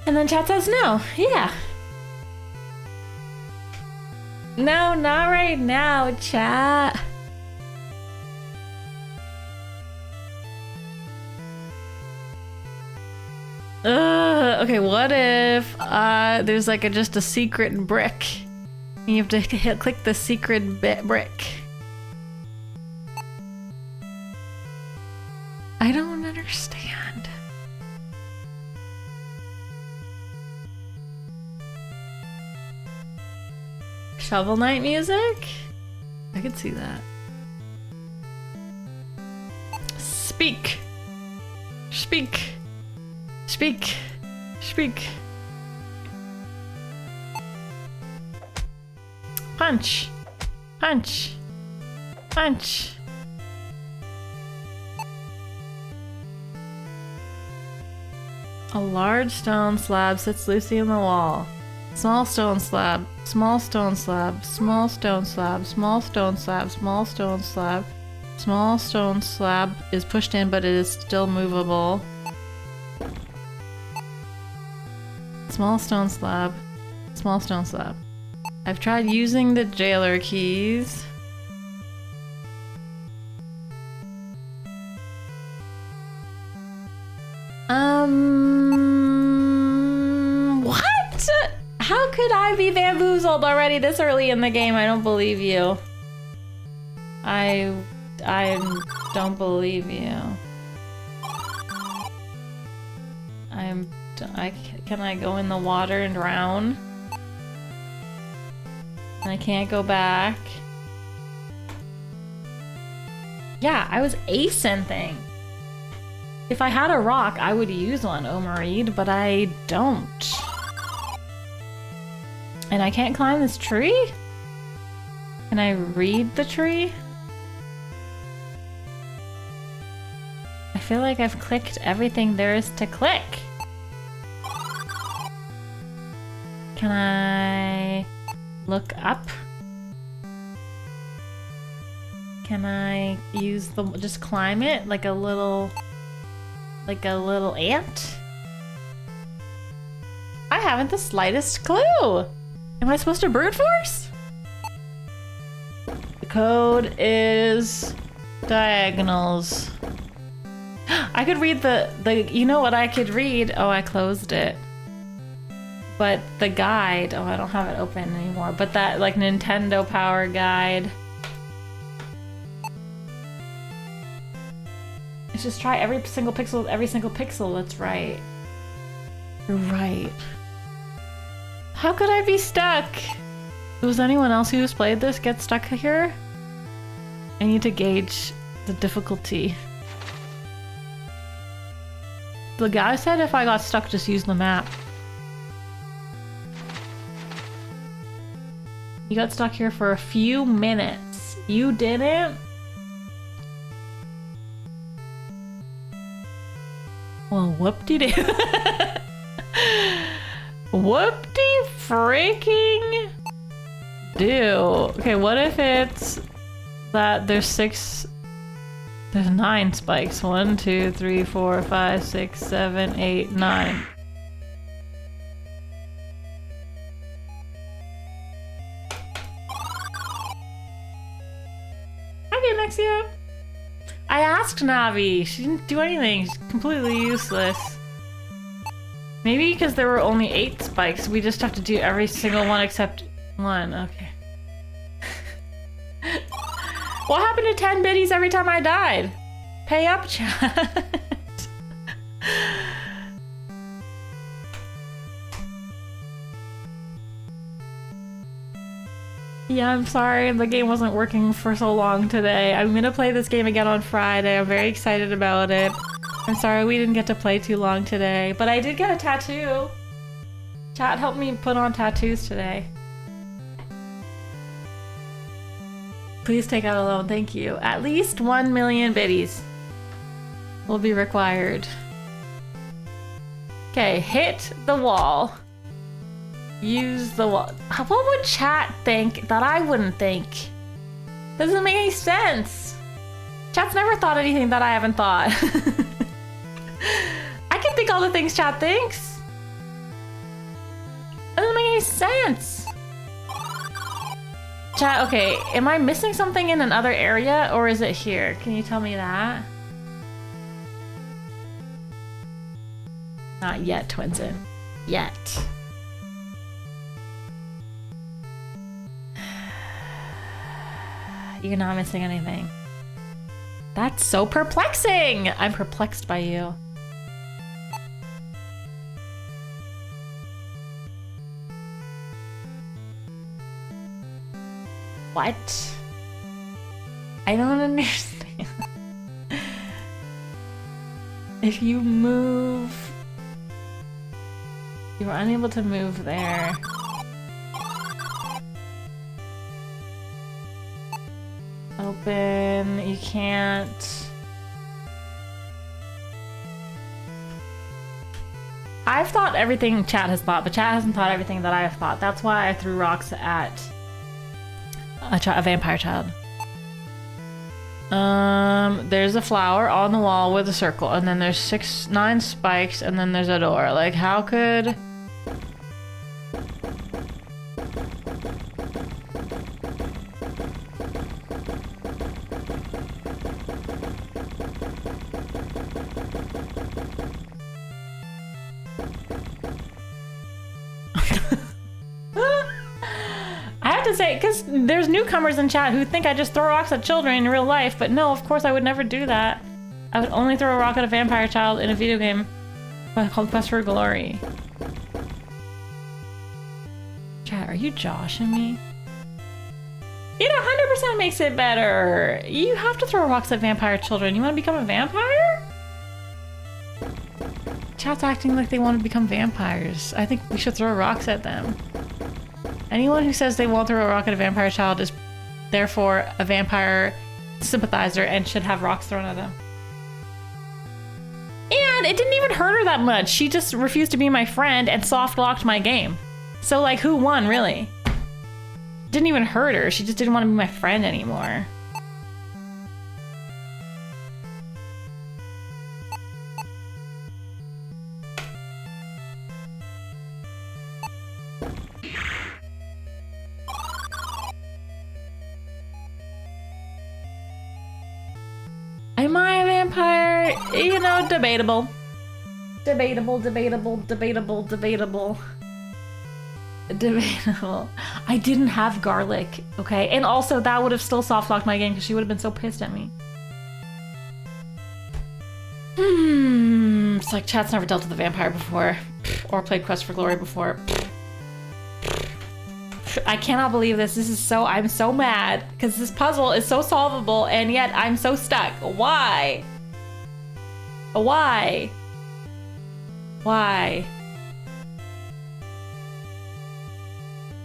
Speaker 1: And then chat says no. Yeah. No, not right now, chat. Ugh. Okay, what if there's like just a secret brick? And you have to click the secret brick. I don't understand. Shovel Knight music? I could see that. Speak! Speak! Speak! Speak! Punch! Punch! Punch! A large stone slab sits loosely in the wall. Small stone slab, small stone slab, small stone slab, small stone slab, small stone slab. Small stone slab is pushed in, but it is still movable. Small stone slab, small stone slab. I've tried using the jailer keys. What? How could I be bamboozled already this early in the game? I don't believe you. I don't believe you. Can I go in the water and drown? I can't go back. Yeah, I was acing things. If I had a rock, I would use one, Omarid, but I don't. And I can't climb this tree? Can I read the tree? I feel like I've clicked everything there is to click. Can I look up? Can I use the just climb it like a little ant? I haven't the slightest clue. Am I supposed to brute force? The code is diagonals. I could read the you know what I could read? Oh, I closed it. But the guide, oh, I don't have it open anymore. But that like Nintendo Power guide. Let's just try every single pixel with every single pixel. That's right. You're right. How could I be stuck? Was anyone else who's played this get stuck here? I need to gauge the difficulty. The guy said if I got stuck, just use the map. You got stuck here for a few minutes. You didn't? Well, whoop-de-doo. Whoop-de freaking do. Okay, what if it's that there's 9 spikes. 1, 2, 3, 4, 5, 6, 7, 8, 9. Okay, Nexia. I asked Navi. She didn't do anything. She's completely useless. Maybe because there were only 8 spikes, we just have to do every single one except 1. Okay. What happened to 10 biddies every time I died? Pay up, chat. Yeah, I'm sorry the game wasn't working for so long today. I'm gonna play this game again on Friday. I'm very excited about it. I'm sorry we didn't get to play too long today, but I did get a tattoo. Chat helped me put on tattoos today. Please take out a loan, thank you. At least 1 million biddies will be required. Okay, hit the wall. Use the wall. What would chat think that I wouldn't think? Doesn't make any sense. Chat's never thought anything that I haven't thought. I can think all the things chat thinks. Doesn't make any sense. Chat, okay, am I missing something in another area or is it here? Can you tell me that? Not yet, Twinsen. Yet. You're not missing anything. That's so perplexing! I'm perplexed by you. What? I don't understand. If you move... You were unable to move there. Open, you can't. I've thought everything chat has thought, but chat hasn't thought everything that I have thought. That's why I threw rocks at a vampire child. There's a flower on the wall with a circle, and then there's 9 spikes, and then there's a door. Like, how could... Because there's newcomers in chat who think I just throw rocks at children in real life, but no, of course I would never do that. I would only throw a rock at a vampire child in a video game called Quest for Glory. Chat, are you joshing me? It 100% makes it better. You have to throw rocks at vampire children. You want to become a vampire? Chat's acting like they want to become vampires. I think we should throw rocks at them. Anyone who says they won't throw a rock at a vampire child is therefore a vampire sympathizer and should have rocks thrown at them. And it didn't even hurt her that much. She just refused to be my friend and soft locked my game. So like, who won, really? Didn't even hurt her. She just didn't want to be my friend anymore. Am I a vampire? You know, debatable. Debatable, debatable, debatable, debatable. Debatable. I didn't have garlic, okay? And also, that would have still soft-locked my game because she would have been so pissed at me. It's like chat's never dealt with a vampire before. Or played Quest for Glory before. I cannot believe this. This is so... I'm so mad because this puzzle is so solvable and yet I'm so stuck. Why? Why? Why?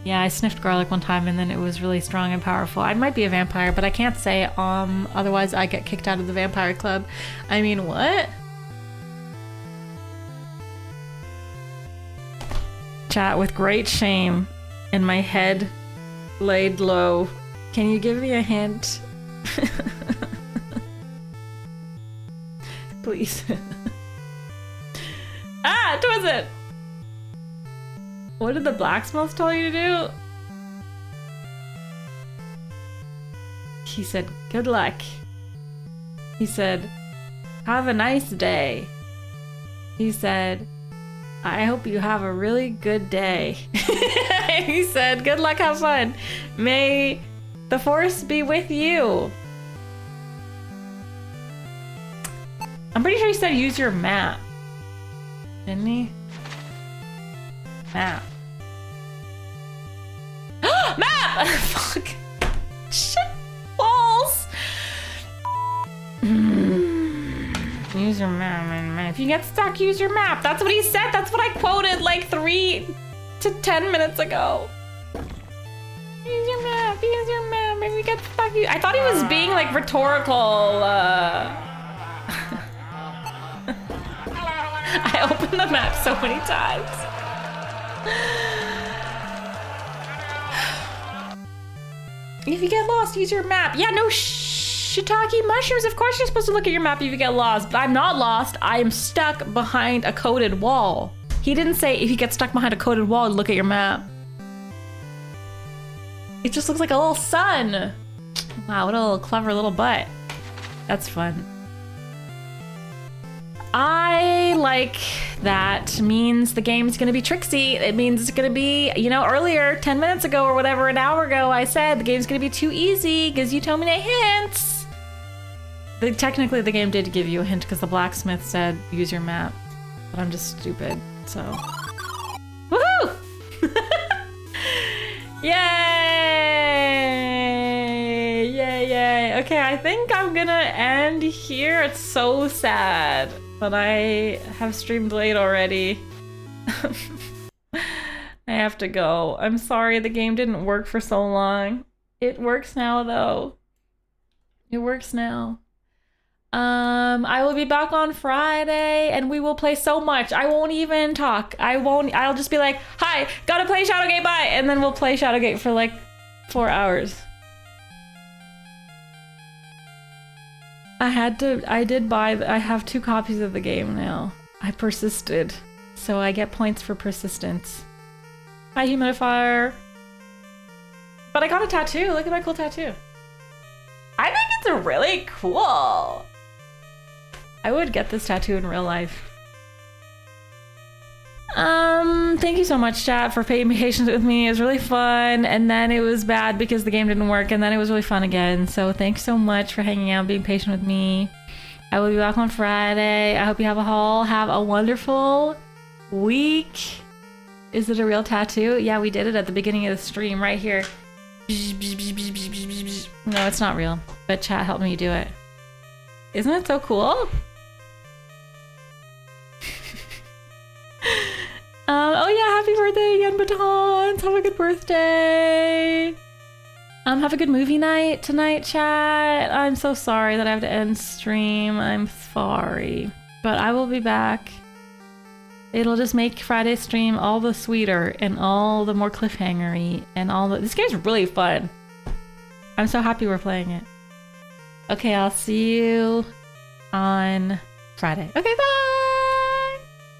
Speaker 1: Yeah, I sniffed garlic one time and then it was really strong and powerful. I might be a vampire, but I can't say otherwise I get kicked out of the vampire club. I mean, what? Chat, with great shame and my head laid low, can you give me a hint? Please. Ah, Twizzit! What did the blacksmith tell you to do? He said, good luck. He said, have a nice day. He said, I hope you have a really good day. He said, good luck, have fun. May the force be with you. I'm pretty sure he said use your map. Didn't he? Map. Map! Fuck. Shit. Balls. Use your map, man. If you get stuck, use your map. That's what he said. That's what I quoted like 3 to 10 minutes ago. Use your map. Use your map. If you get stuck, I thought he was being like rhetorical. I opened the map so many times. If you get lost, use your map. Yeah, no shiitake mushrooms. Of course you're supposed to look at your map if you get lost. But I'm not lost. I am stuck behind a coated wall. He didn't say if you get stuck behind a coated wall, look at your map. It just looks like a little sun. Wow, what a little clever little butt. That's fun. I like that means the game's gonna be tricksy. It means it's gonna be, you know, earlier, 10 minutes ago or whatever, an hour ago, I said the game's gonna be too easy because you told me no hints. Technically, the game did give you a hint because the blacksmith said use your map, but I'm just stupid, so. Woohoo! Yay! Yay, yay. Okay, I think I'm gonna end here. It's so sad, but I have streamed late already. I have to go. I'm sorry the game didn't work for so long. It works now, though. It works now. I will be back on Friday and we will play so much. I won't even talk. I'll just be like, hi, gotta play Shadowgate, bye! And then we'll play Shadowgate for like 4 hours. I have 2 copies of the game now. I persisted. So I get points for persistence. Hi, humidifier. But I got a tattoo. Look at my cool tattoo. I think it's really cool. I would get this tattoo in real life. Thank you so much, chat, for being patient with me. It was really fun, and then it was bad because the game didn't work, and then it was really fun again. So thanks so much for hanging out, being patient with me. I will be back on Friday. I hope you have a wonderful week. Is it a real tattoo? Yeah, we did it at the beginning of the stream right here. No, it's not real, but chat helped me do it. Isn't it so cool? Oh yeah, happy birthday again, Batons. Have a good birthday. Have a good movie night tonight, chat. I'm so sorry that I have to end stream. I'm sorry, but I will be back. It'll just make Friday's stream all the sweeter and all the more cliffhangery and all the. This game's really fun. I'm so happy we're playing it. Okay, I'll see you on Friday. Okay, bye!